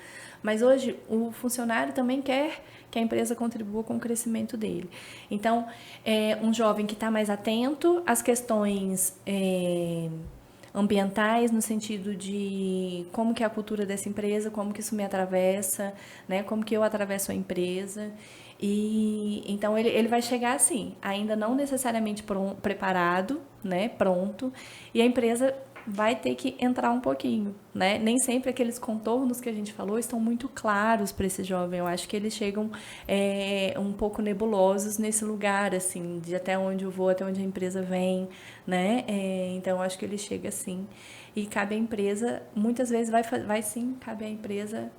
Mas hoje o funcionário também quer que a empresa contribua com o crescimento dele. Então, um jovem que está mais atento às questões ambientais, no sentido de como que é a cultura dessa empresa, como que isso me atravessa, né? Como que eu atravesso a empresa. E então ele vai chegar assim, ainda não necessariamente preparado, né? Pronto. E a empresa vai ter que entrar um pouquinho, né? Nem sempre aqueles contornos que a gente falou estão muito claros para esse jovem. Eu acho que eles chegam um pouco nebulosos nesse lugar, assim, de até onde eu vou, até onde a empresa vem, né? Então, eu acho que ele chega assim. E cabe à empresa, muitas vezes vai sim, cabe à empresa,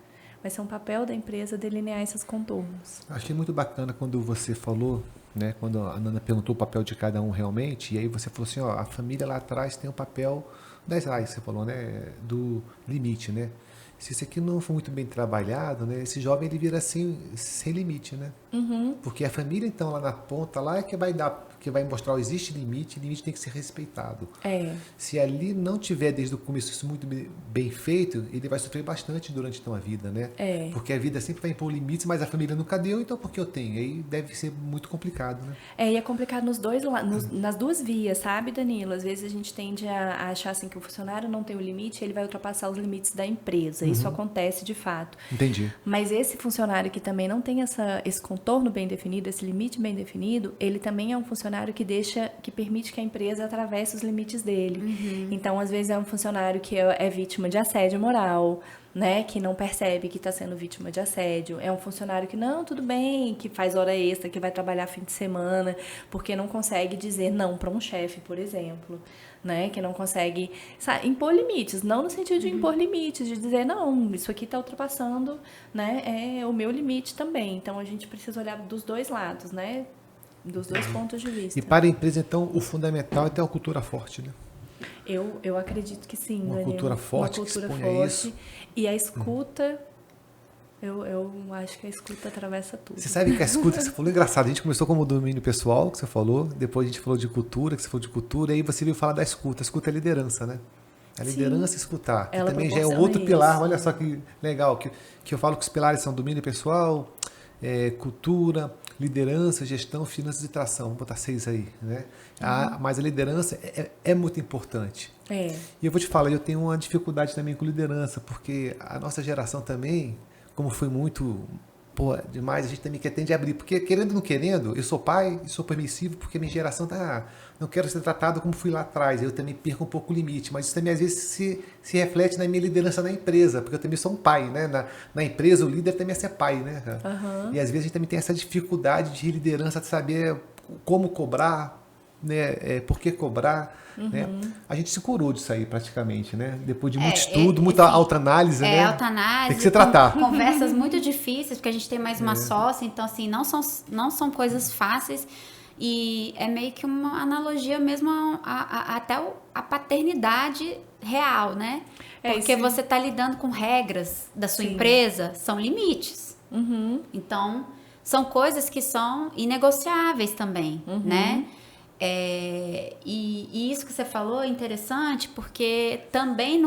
vai ser um papel da empresa delinear esses contornos. Achei muito bacana quando você falou, né? Quando a Nana perguntou o papel de cada um realmente, e aí você falou assim, a família lá atrás tem o papel das raízes, você falou, né? Do limite, né? se isso aqui não for muito bem trabalhado, né, esse jovem ele vira assim, sem limite, né? Porque a família, então, lá na ponta, lá é que vai dar, que vai mostrar o existe limite, limite tem que ser respeitado. Se ali não tiver desde o começo isso muito bem feito, ele vai sofrer bastante durante então a vida, né? Porque a vida sempre vai impor limites, mas a família nunca deu, então por que eu tenho? Aí deve ser muito complicado, né? E é complicado nas duas vias, sabe, Danilo? Às vezes a gente tende a achar assim que o funcionário não tem o limite, ele vai ultrapassar os limites da empresa. Isso acontece de fato. Entendi. Mas esse funcionário que também não tem esse contorno bem definido, esse limite bem definido, ele também é um funcionário que permite que a empresa atravesse os limites dele. Então, às vezes é um funcionário que é vítima de assédio moral, né, que não percebe que está sendo vítima de assédio. É um funcionário que, não, tudo bem, que faz hora extra, que vai trabalhar fim de semana, porque não consegue dizer não para um chefe, por exemplo. Né, que não consegue impor limites, não no sentido de impor limites, de dizer, não, isso aqui está ultrapassando, né, é o meu limite também. Então, a gente precisa olhar dos dois lados, né, dos dois pontos de vista. E para a empresa, então, o fundamental é ter uma cultura forte, né? Eu acredito que sim, uma Daniel. Cultura forte, uma cultura que forte. a isso. E a escuta, eu acho que a escuta atravessa tudo. Você sabe que a escuta que você falou é engraçado. A gente começou como domínio pessoal, que você falou, depois a gente falou de cultura, que você falou de cultura, e aí você veio falar da escuta. A escuta é liderança, né? A liderança é escutar. Que também já é um outro pilar. Olha só que legal, que eu falo que os pilares são domínio pessoal, cultura, liderança, gestão, finanças e tração. Vou botar 6 aí, né? Mas a liderança é muito importante. E eu vou te falar, eu tenho uma dificuldade também com liderança, porque a nossa geração também, como foi muito demais, a gente também quer tende a abrir, porque querendo ou não querendo, eu sou pai e sou permissivo, porque minha geração não quero ser tratado como fui lá atrás, eu também perco um pouco o limite, mas isso também às vezes se reflete na minha liderança na empresa, porque eu também sou um pai, né? Na empresa o líder também é ser pai, né? E às vezes a gente também tem essa dificuldade de liderança, de saber como cobrar, né? Por que cobrar, né? A gente se curou disso aí praticamente, né? Depois de muito estudo, muita autoanálise, né? Autoanálise. Tem que se tratar. Conversas muito difíceis, porque a gente tem mais uma sócia, então assim, não são coisas fáceis. E é meio que uma analogia mesmo até a paternidade real, né? Porque você está lidando com regras da sua empresa, são limites. Então, são coisas que são inegociáveis também, né? E isso que você falou é interessante, porque também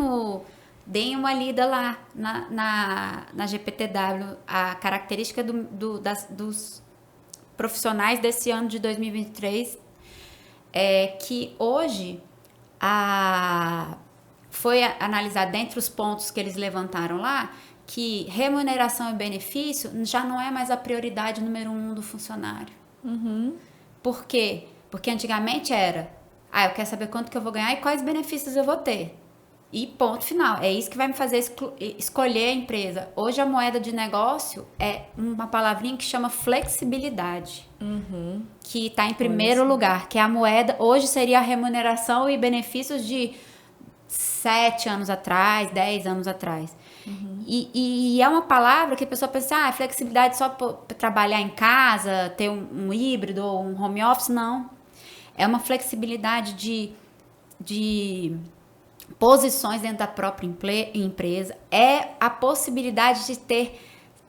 deem uma lida lá na GPTW, a característica dos profissionais desse ano de 2023 é que hoje foi analisado dentre os pontos que eles levantaram lá que remuneração e benefício já não é mais a prioridade número 1 do funcionário. Por quê? Porque antigamente era, eu quero saber quanto que eu vou ganhar e quais benefícios eu vou ter. E ponto final. É isso que vai me fazer escolher a empresa. Hoje a moeda de negócio é uma palavrinha que chama flexibilidade. Que está em primeiro lugar. Que é a moeda, hoje seria a remuneração e benefícios de 7 anos atrás, 10 anos atrás. E é uma palavra que a pessoa pensa, flexibilidade só para trabalhar em casa, ter um híbrido ou um home office. Não. É uma flexibilidade de posições dentro da própria empresa, é a possibilidade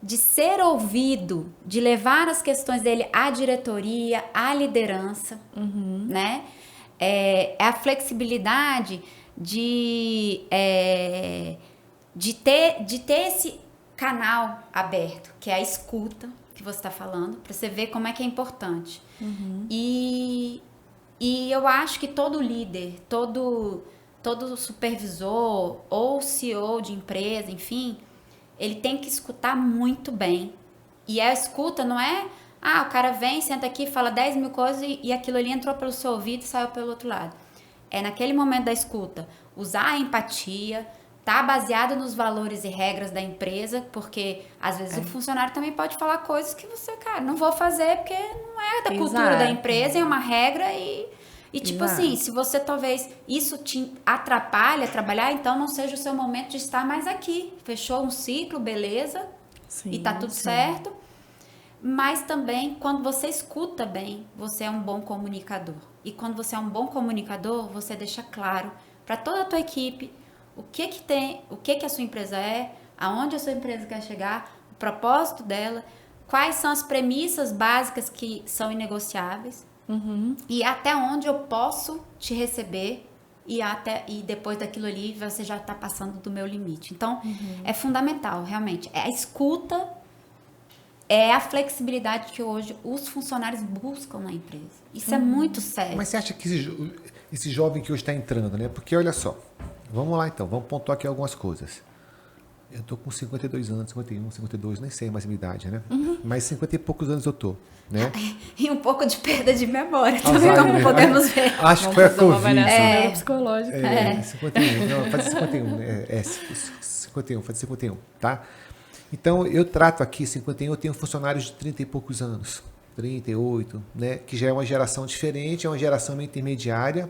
de ser ouvido, de levar as questões dele à diretoria, à liderança, né? É a flexibilidade de ter esse canal aberto, que é a escuta que você está falando, para você ver como é que é importante. E eu acho que todo líder, todo supervisor ou CEO de empresa, enfim, ele tem que escutar muito bem. E a escuta não é, o cara vem, senta aqui, fala 10 mil coisas e aquilo ali entrou pelo seu ouvido e saiu pelo outro lado. É naquele momento da escuta, usar a empatia, tá baseado nos valores e regras da empresa, porque às vezes o funcionário também pode falar coisas que você, não vou fazer porque não é da cultura da empresa, é uma regra e tipo assim, se você talvez isso te atrapalha a trabalhar, então não seja o seu momento de estar mais aqui. Fechou um ciclo, beleza, e tá tudo certo. Mas também, quando você escuta bem, você é um bom comunicador. E quando você é um bom comunicador, você deixa claro para toda a tua equipe o que a sua empresa é, aonde a sua empresa quer chegar, o propósito dela, quais são as premissas básicas que são inegociáveis e até onde eu posso te receber e depois daquilo ali você já está passando do meu limite. Então, é fundamental, realmente. É a escuta, é a flexibilidade que hoje os funcionários buscam na empresa. Isso é muito sério. Mas você acha que esse jovem que hoje está entrando, né? Porque olha só, vamos lá então, vamos pontuar aqui algumas coisas. Eu tô com 52 anos, 51, 52, nem sei mais a minha idade, né? Mas 50 e poucos anos eu tô, né? E um pouco de perda de memória também, Alzheimer, como podemos ver. Acho que foi a Covid. Psicológica. 51, não, fazer 51, né? 51, fazer 51, tá? Então, eu trato aqui 51, eu tenho funcionários de 30 e poucos anos, 38, né? Que já é uma geração diferente, é uma geração meio intermediária,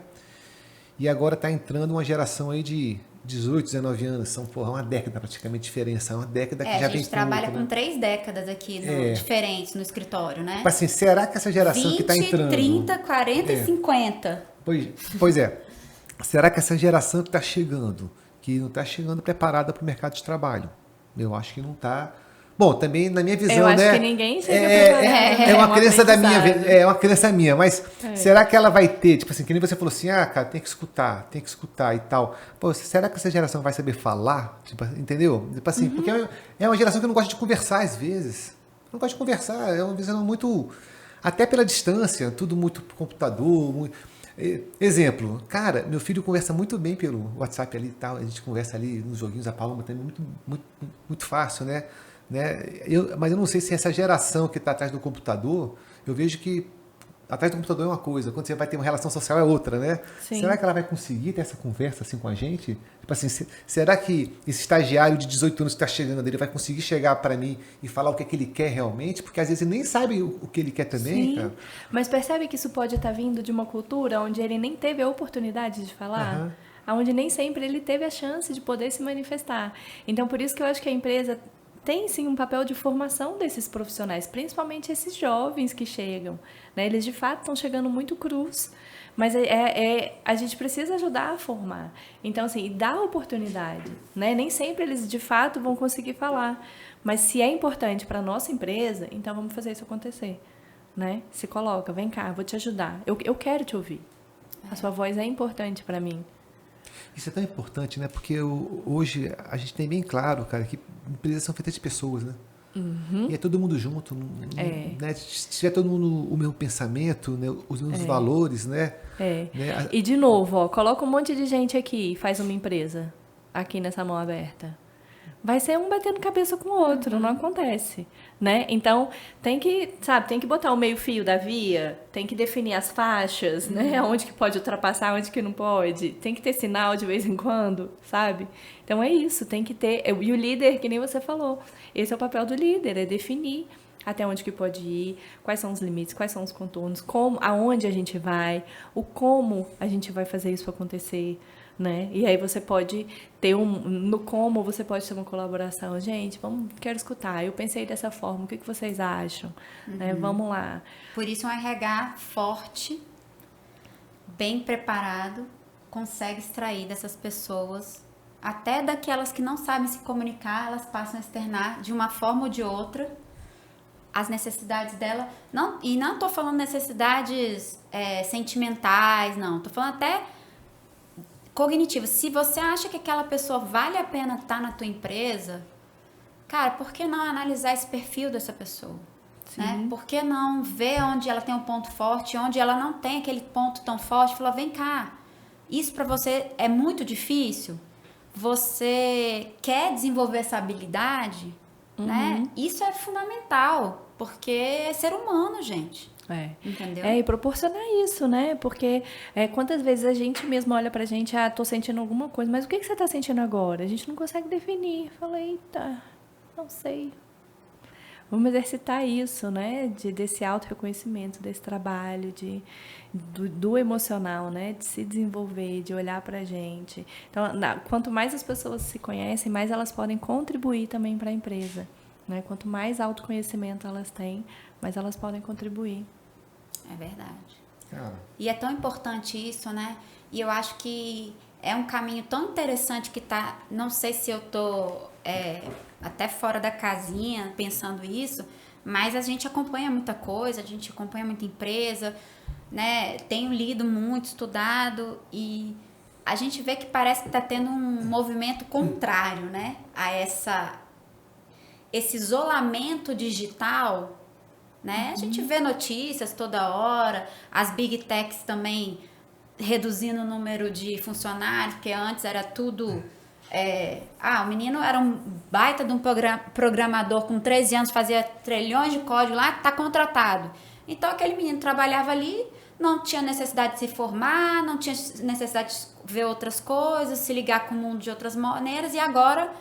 e agora está entrando uma geração aí de 18, 19 anos, são uma década praticamente de diferença, uma década que já vem. A gente trabalha outra, com 3 décadas aqui diferentes no escritório, né? Tipo assim, será que essa geração 20, que está entrando... 30, 40 e 50. Pois é. Será que essa geração que está chegando, que não está chegando preparada para o mercado de trabalho? Eu acho que não está. Bom, também na minha visão, eu acho né? que ninguém chega preparado. É uma crença da minha, é uma crença minha, mas será que ela vai ter, tipo assim, que nem você falou assim, cara, tem que escutar e tal. Pô, será que essa geração vai saber falar? Tipo, entendeu? Tipo assim, porque é uma geração que não gosta de conversar às vezes. Não gosta de conversar, é uma visão muito, até pela distância, tudo muito pro computador, exemplo, cara, meu filho conversa muito bem pelo WhatsApp ali e tal, a gente conversa ali nos joguinhos, a Paloma também, muito fácil, né? Mas eu não sei se essa geração que está atrás do computador, eu vejo que atrás do computador é uma coisa, quando você vai ter uma relação social é outra, né? Sim. Será que ela vai conseguir ter essa conversa assim com a gente? Tipo assim, será que esse estagiário de 18 anos que está chegando dele vai conseguir chegar para mim e falar o que é que ele quer realmente? Porque às vezes ele nem sabe o que ele quer também, Sim. cara. Mas percebe que isso pode estar vindo de uma cultura onde ele nem teve a oportunidade de falar? Onde nem sempre ele teve a chance de poder se manifestar. Então, por isso que eu acho que a empresa tem sim um papel de formação desses profissionais, principalmente esses jovens que chegam, né? Eles de fato estão chegando muito crus, mas a gente precisa ajudar a formar. Então, assim, dá oportunidade, né? Nem sempre eles de fato vão conseguir falar, mas se é importante para a nossa empresa, então vamos fazer isso acontecer, né? Se coloca, vem cá, vou te ajudar, eu quero te ouvir, a sua voz é importante para mim. Isso é tão importante, né? Porque hoje a gente tem bem claro, cara, que empresas são feitas de pessoas, né? E é todo mundo junto, né? Se tiver todo mundo o mesmo pensamento, né? Os mesmos valores, né? Né? E de novo, coloca um monte de gente aqui e faz uma empresa aqui nessa mão aberta. Vai ser um batendo cabeça com o outro, não acontece, né? Então, tem que botar o meio-fio da via, tem que definir as faixas, né? Onde que pode ultrapassar, onde que não pode. Tem que ter sinal de vez em quando, sabe? Então, é isso, tem que ter... E o líder, que nem você falou, esse é o papel do líder, é definir até onde que pode ir, quais são os limites, quais são os contornos, aonde a gente vai, o como a gente vai fazer isso acontecer, né? E aí você pode ter no como você pode ter uma colaboração, gente, quero escutar, eu pensei dessa forma, o que vocês acham? Né? Vamos lá. Por isso um RH forte, bem preparado, consegue extrair dessas pessoas, até daquelas que não sabem se comunicar, elas passam a externar de uma forma ou de outra as necessidades dela, e não estou falando necessidades sentimentais, não, estou falando até cognitivas. Se você acha que aquela pessoa vale a pena estar na tua empresa, cara, por que não analisar esse perfil dessa pessoa? Né? Por que não ver onde ela tem um ponto forte, onde ela não tem aquele ponto tão forte? Falar, vem cá, isso para você é muito difícil? Você quer desenvolver essa habilidade? Né? Isso é fundamental, porque é ser humano, gente. Entendeu? E proporcionar isso, né? Porque quantas vezes a gente mesmo olha pra gente, tô sentindo alguma coisa, mas o que você tá sentindo agora? A gente não consegue definir. Fala, eita, não sei. Vamos exercitar isso, né? Desse auto-reconhecimento, desse trabalho, do emocional, né? De se desenvolver, de olhar pra gente. Então, quanto mais as pessoas se conhecem, mais elas podem contribuir também para a empresa, né? Quanto mais autoconhecimento elas têm, mais elas podem contribuir. É verdade. E é tão importante isso, né? E eu acho que é um caminho tão interessante que tá... Não sei se eu tô até fora da casinha, pensando isso, mas a gente acompanha muita coisa, a gente acompanha muita empresa, né? Tenho lido muito, estudado, e a gente vê que parece que está tendo um movimento contrário, né? A esse isolamento digital, né? A gente vê notícias toda hora, as big techs também reduzindo o número de funcionários, porque antes era tudo... o menino era um baita de um programador com 13 anos, fazia trilhões de código lá, tá contratado. Então aquele menino trabalhava ali, não tinha necessidade de se formar, não tinha necessidade de ver outras coisas, se ligar com o mundo de outras maneiras, e agora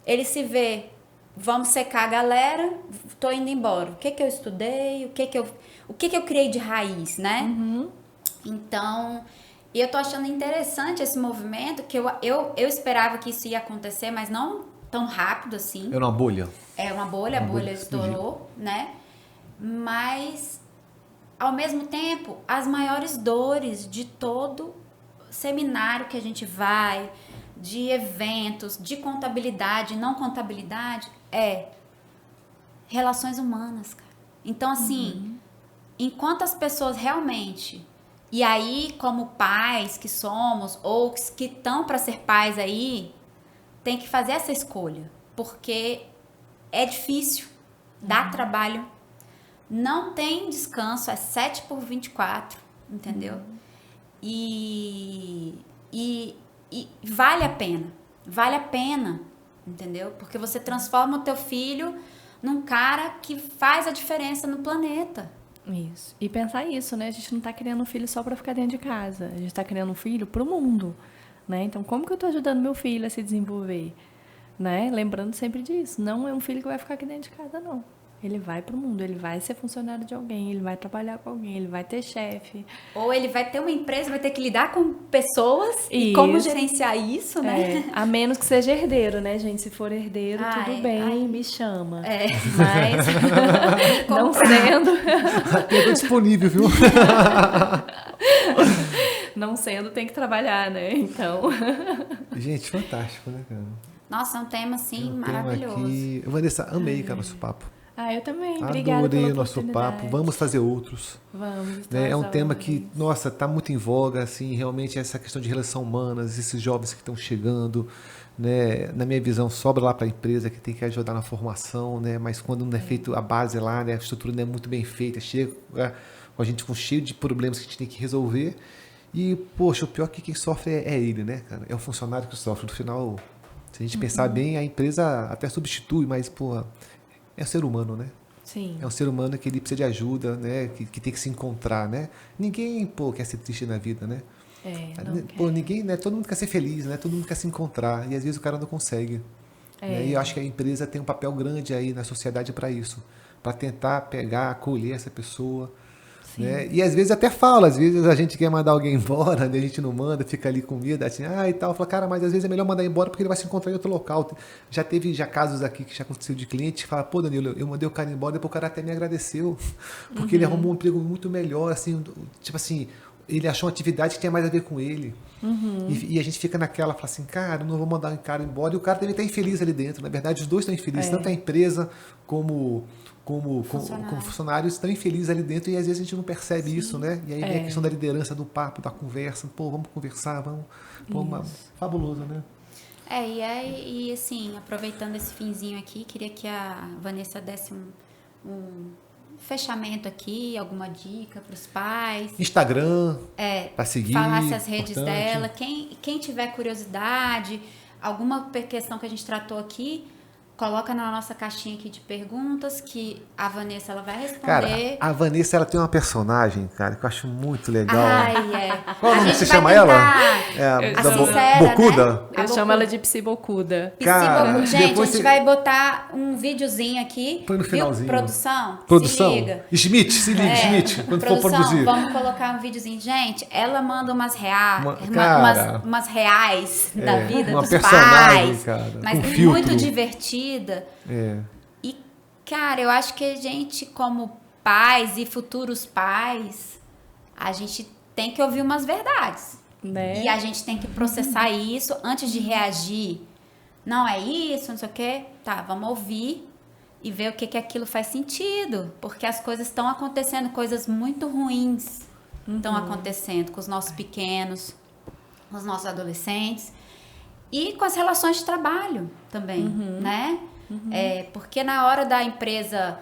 ele se vê, vamos secar a galera, tô indo embora. O que eu estudei, o que eu criei de raiz, né? Então... E eu tô achando interessante esse movimento, que eu esperava que isso ia acontecer, mas não tão rápido assim. Era uma bolha. É uma bolha, a bolha estourou, né? Mas, ao mesmo tempo, as maiores dores de todo seminário que a gente vai, de eventos, de contabilidade, não contabilidade, relações humanas, cara. Então, assim, enquanto as pessoas realmente... E aí, como pais que somos, ou que estão para ser pais aí, tem que fazer essa escolha. Porque é difícil, dá trabalho, não tem descanso, é 7/24, entendeu? E vale a pena, entendeu? Porque você transforma o teu filho num cara que faz a diferença no planeta. Isso. E pensar isso, né? A gente não tá criando um filho só para ficar dentro de casa. A gente tá criando um filho pro mundo, né? Então, como que eu tô ajudando meu filho a se desenvolver? Né? Lembrando sempre disso. Não é um filho que vai ficar aqui dentro de casa, não. Ele vai pro mundo, ele vai ser funcionário de alguém, ele vai trabalhar com alguém, ele vai ter chefe. Ou ele vai ter uma empresa, vai ter que lidar com pessoas e como gerenciar isso, né? A menos que seja herdeiro, né, gente? Se for herdeiro, tudo bem, me chama. Mas não sendo... Tô disponível, viu? Não sendo, tem que trabalhar, né? Então... Gente, fantástico, né, cara? Nossa, é um tema, assim, maravilhoso. Aqui... Vanessa, amei, cara, nosso papo. Eu também. Obrigada Adorei pela o nosso papo. Vamos fazer outros. Vamos. Né? É um tema que, nossa, tá muito em voga, assim, realmente essa questão de relação humanas, esses jovens que estão chegando, né? Na minha visão, sobra lá para a empresa que tem que ajudar na formação, né? Mas quando não é feito a base lá, né? A estrutura não é muito bem feita, chega com a gente com cheio de problemas que a gente tem que resolver. E, poxa, o pior é que quem sofre é ele, né, cara? É o funcionário que sofre. No final, se a gente pensar bem, a empresa até substitui, mas, pô, é o ser humano, né? Sim. É um ser humano que ele precisa de ajuda, né? Que tem que se encontrar, né? Ninguém, quer ser triste na vida, né? Ninguém, né? Todo mundo quer ser feliz, né? Todo mundo quer se encontrar. E às vezes o cara não consegue. Né? E eu acho que a empresa tem um papel grande aí na sociedade para isso. Para tentar pegar, acolher essa pessoa. Né? E às vezes até fala, às vezes a gente quer mandar alguém embora, né? A gente não manda, fica ali com medo, assim, e tal. Fala, cara, mas às vezes é melhor mandar embora porque ele vai se encontrar em outro local. Já teve casos aqui que já aconteceu de cliente que fala, pô, Danilo, eu mandei o cara embora, depois o cara até me agradeceu, porque ele arrumou um emprego muito melhor, assim, tipo assim, ele achou uma atividade que tinha mais a ver com ele. E a gente fica naquela, fala assim, cara, eu não vou mandar o cara embora, e o cara deve estar infeliz ali dentro. Na verdade, os dois estão infelizes, tanto a empresa como funcionários estão infelizes ali dentro, e às vezes a gente não percebe isso, né? E aí vem a questão da liderança, do papo, da conversa, vamos conversar, vamos... fabuloso, né? E assim, aproveitando esse finzinho aqui, queria que a Vanessa desse um fechamento aqui, alguma dica para os pais. Instagram, para seguir. Falasse as redes importante. dela. Quem tiver curiosidade, alguma questão que a gente tratou aqui, coloca na nossa caixinha aqui de perguntas que a Vanessa ela vai responder. Cara, a Vanessa ela tem uma personagem, cara, que eu acho muito legal. Qual a nome gente você vai chama tentar ela? a sincera, Bocuda? né? Eu chamo ela de Psibocuda. Cara, gente, depois a gente vai botar um videozinho aqui. Põe no finalzinho. Produção? Produção. Se liga. Schmidt, se liga, Schmidt, quando for produzir. Vamos colocar um videozinho. Gente, ela manda umas reais da vida uma dos personagem, pais. Cara, mas muito divertida. E, cara, eu acho que a gente, como pais e futuros pais, a gente tem que ouvir umas verdades. Né? E a gente tem que processar isso antes de reagir não é isso, não sei o quê. Tá, vamos ouvir e ver o que aquilo faz sentido. Porque as coisas estão acontecendo, coisas muito ruins estão acontecendo com os nossos pequenos, com os nossos adolescentes e com as relações de trabalho também, né? Porque na hora da empresa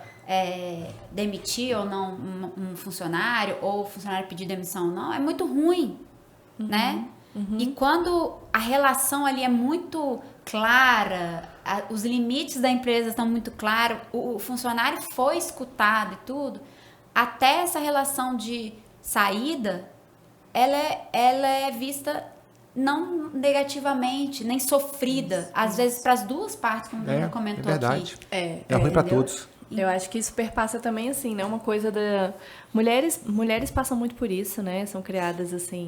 demitir ou não um funcionário, ou o funcionário pedir demissão ou não, é muito ruim, né? E quando a relação ali é muito clara, os limites da empresa estão muito claros, o funcionário foi escutado e tudo, até essa relação de saída, ela é vista não negativamente, nem sofrida, às vezes para as duas partes, como a Bruna comentou verdade. aqui. É ruim para todos. Eu acho que isso perpassa também, assim, né? Uma coisa da... Mulheres passam muito por isso, né? São criadas, assim,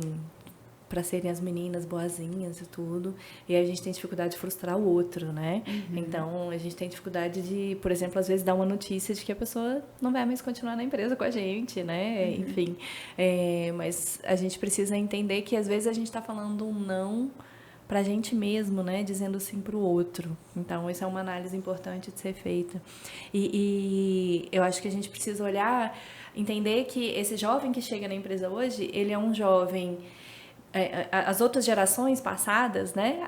para serem as meninas boazinhas e tudo. E aí a gente tem dificuldade de frustrar o outro, né? Então, a gente tem dificuldade de, por exemplo, às vezes dar uma notícia de que a pessoa não vai mais continuar na empresa com a gente, né? Enfim. Mas a gente precisa entender que, às vezes, a gente está falando um não pra gente mesmo, né? Dizendo sim pro outro. Então, isso é uma análise importante de ser feita. E eu acho que a gente precisa olhar, entender que esse jovem que chega na empresa hoje, ele é um jovem... As outras gerações passadas, né?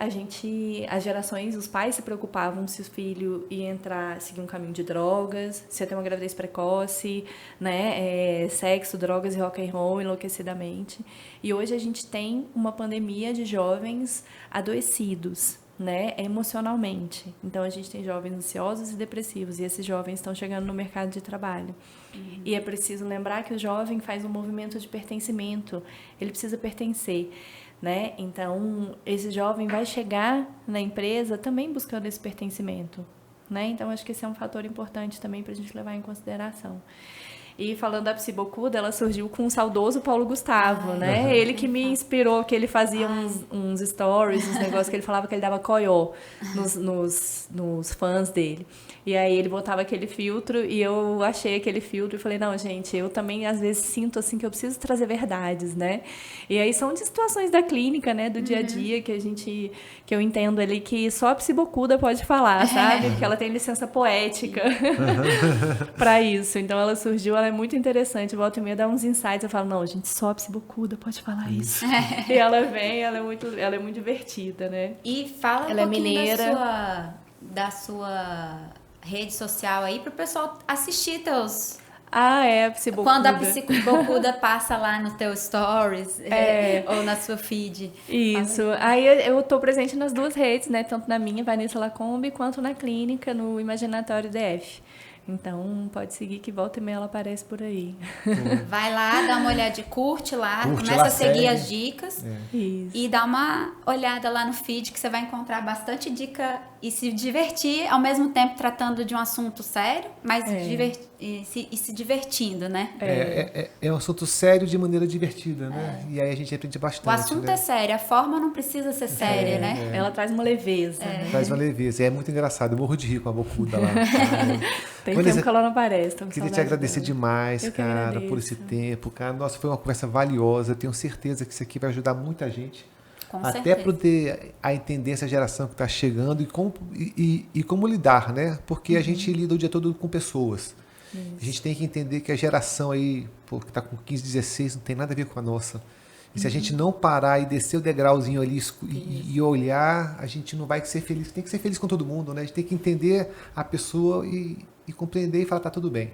As gerações, os pais se preocupavam se o filho ia seguir um caminho de drogas, se ia ter uma gravidez precoce, né? Sexo, drogas e rock and roll enlouquecidamente. E hoje a gente tem uma pandemia de jovens adoecidos, né, emocionalmente. Então a gente tem jovens ansiosos e depressivos, e esses jovens estão chegando no mercado de trabalho. E é preciso lembrar que o jovem faz um movimento de pertencimento, ele precisa pertencer, né? Então esse jovem vai chegar na empresa também buscando esse pertencimento, né? Então acho que esse é um fator importante também para a gente levar em consideração. E falando da Psibocuda, ela surgiu com o saudoso Paulo Gustavo, né? Ele que me inspirou, que ele fazia uns stories, uns negócios que ele falava que ele dava coió nos fãs dele. E aí ele botava aquele filtro e eu achei aquele filtro e falei, não, gente, eu também às vezes sinto assim que eu preciso trazer verdades, né? E aí são de situações da clínica, né? Do dia a dia que eu entendo ali que só a Psibocuda pode falar, sabe? Porque ela tem licença poética para isso. Então ela surgiu, ela é muito interessante. Volta e meia dá uns insights. Eu falo, não, gente, só a Psibocuda pode falar isso. E ela vem, ela é muito divertida, né? E fala ela um pouquinho mineira. da sua rede social aí pro pessoal assistir teus... a Psibocuda. Quando a Psibocuda passa lá no teu stories ou na sua feed. Isso. Aí eu tô presente nas duas redes, né? Tanto na minha, Vanessa Lacombe, quanto na clínica, no Imaginatório DF. Então, pode seguir que volta e meia ela aparece por aí. Vai lá, dá uma olhada, curte lá, começa a seguir as dicas e dá uma olhada lá no feed que você vai encontrar bastante dica e se divertir, ao mesmo tempo tratando de um assunto sério, mas se divertindo, né? É um assunto sério de maneira divertida, né? E aí a gente aprende bastante. O assunto é sério, a forma não precisa ser séria, né? Ela traz uma leveza. Né? Traz uma leveza. E é muito engraçado. Eu morro de rir com a Bocuda lá. Tem tempo que ela não aparece. Queria te agradecer demais, cara, por esse tempo, cara. Nossa, foi uma conversa valiosa. Eu tenho certeza que isso aqui vai ajudar muita gente. Até poder a entender essa geração que está chegando e como lidar, né? Porque a gente lida o dia todo com pessoas. Isso. A gente tem que entender que a geração aí, que está com 15, 16, não tem nada a ver com a nossa. E se a gente não parar e descer o degrauzinho ali e olhar, a gente não vai ser feliz. Tem que ser feliz com todo mundo, né? A gente tem que entender a pessoa e compreender e falar, tá tudo bem.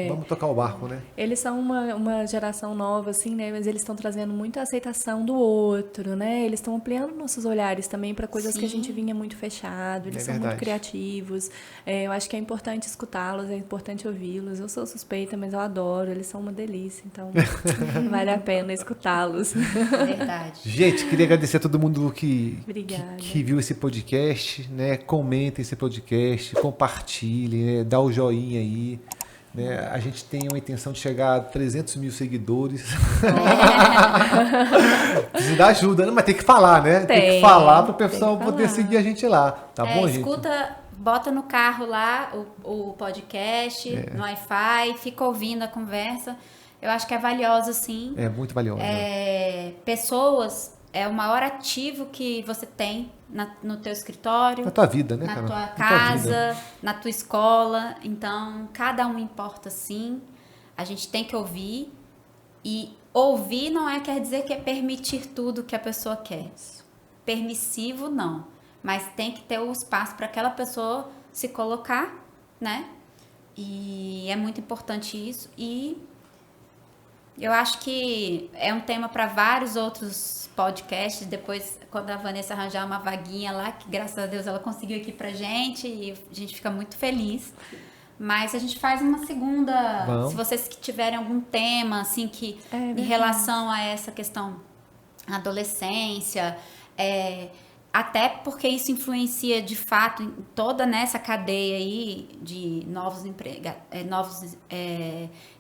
Vamos tocar o barco, né? Eles são uma geração nova, assim, né? Mas eles estão trazendo muita aceitação do outro, né? Eles estão ampliando nossos olhares também para coisas que a gente vinha muito fechado. Eles são muito criativos. Eu acho que é importante escutá-los, é importante ouvi-los. Eu sou suspeita, mas eu adoro. Eles são uma delícia, então vale a pena escutá-los. Verdade. Gente, queria agradecer a todo mundo que viu esse podcast, né? Comentem esse podcast, compartilhem, né? Dá o joinha aí. Né? A gente tem uma intenção de chegar a 300 mil seguidores. Precisa dar ajuda, né? Mas tem que falar, né? Tem que falar para o pessoal poder seguir a gente lá. Tá bom, gente? Escuta, bota no carro lá o podcast, no Wi-Fi, fica ouvindo a conversa. Eu acho que é valioso, sim. É muito valioso. Pessoas é o maior ativo que você tem no teu escritório, Na tua vida, né, na cara? tua Na tua vida. casa, na tua escola. Então, cada um importa sim. A gente tem que ouvir. E ouvir não quer dizer que é permitir tudo que a pessoa quer. Permissivo, não. Mas tem que ter o espaço para aquela pessoa se colocar, né? E é muito importante isso. E eu acho que é um tema para vários outros podcasts. Depois, quando a Vanessa arranjar uma vaguinha lá, que graças a Deus ela conseguiu aqui pra gente, e a gente fica muito feliz. Mas a gente faz uma segunda. Vamos. Se vocês que tiverem algum tema, assim, que em verdade. relação a essa questão adolescência, até porque isso influencia de fato em toda nessa cadeia aí de novos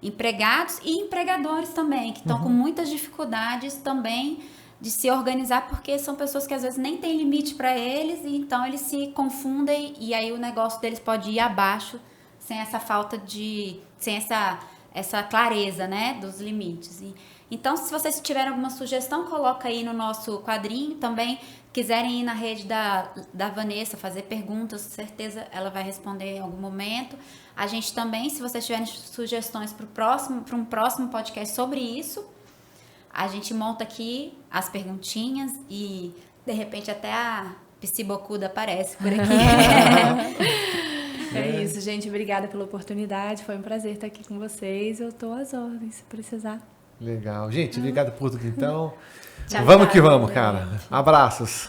empregados e empregadores também, que estão com muitas dificuldades também de se organizar, porque são pessoas que às vezes nem tem limite para eles, e então eles se confundem e aí o negócio deles pode ir abaixo sem essa falta de... sem essa clareza, né, dos limites. Então, se vocês tiverem alguma sugestão, coloca aí no nosso quadrinho. Também, quiserem ir na rede da Vanessa, fazer perguntas, com certeza ela vai responder em algum momento. A gente também, se vocês tiverem sugestões para um próximo podcast sobre isso, a gente monta aqui as perguntinhas e, de repente, até a psibocuda aparece por aqui. É isso, gente. Obrigada pela oportunidade. Foi um prazer estar aqui com vocês. Eu tô às ordens, se precisar. Legal. Gente, obrigado por tudo então. Tchau, Vamos tchau, que vamos, gente. cara. Abraços.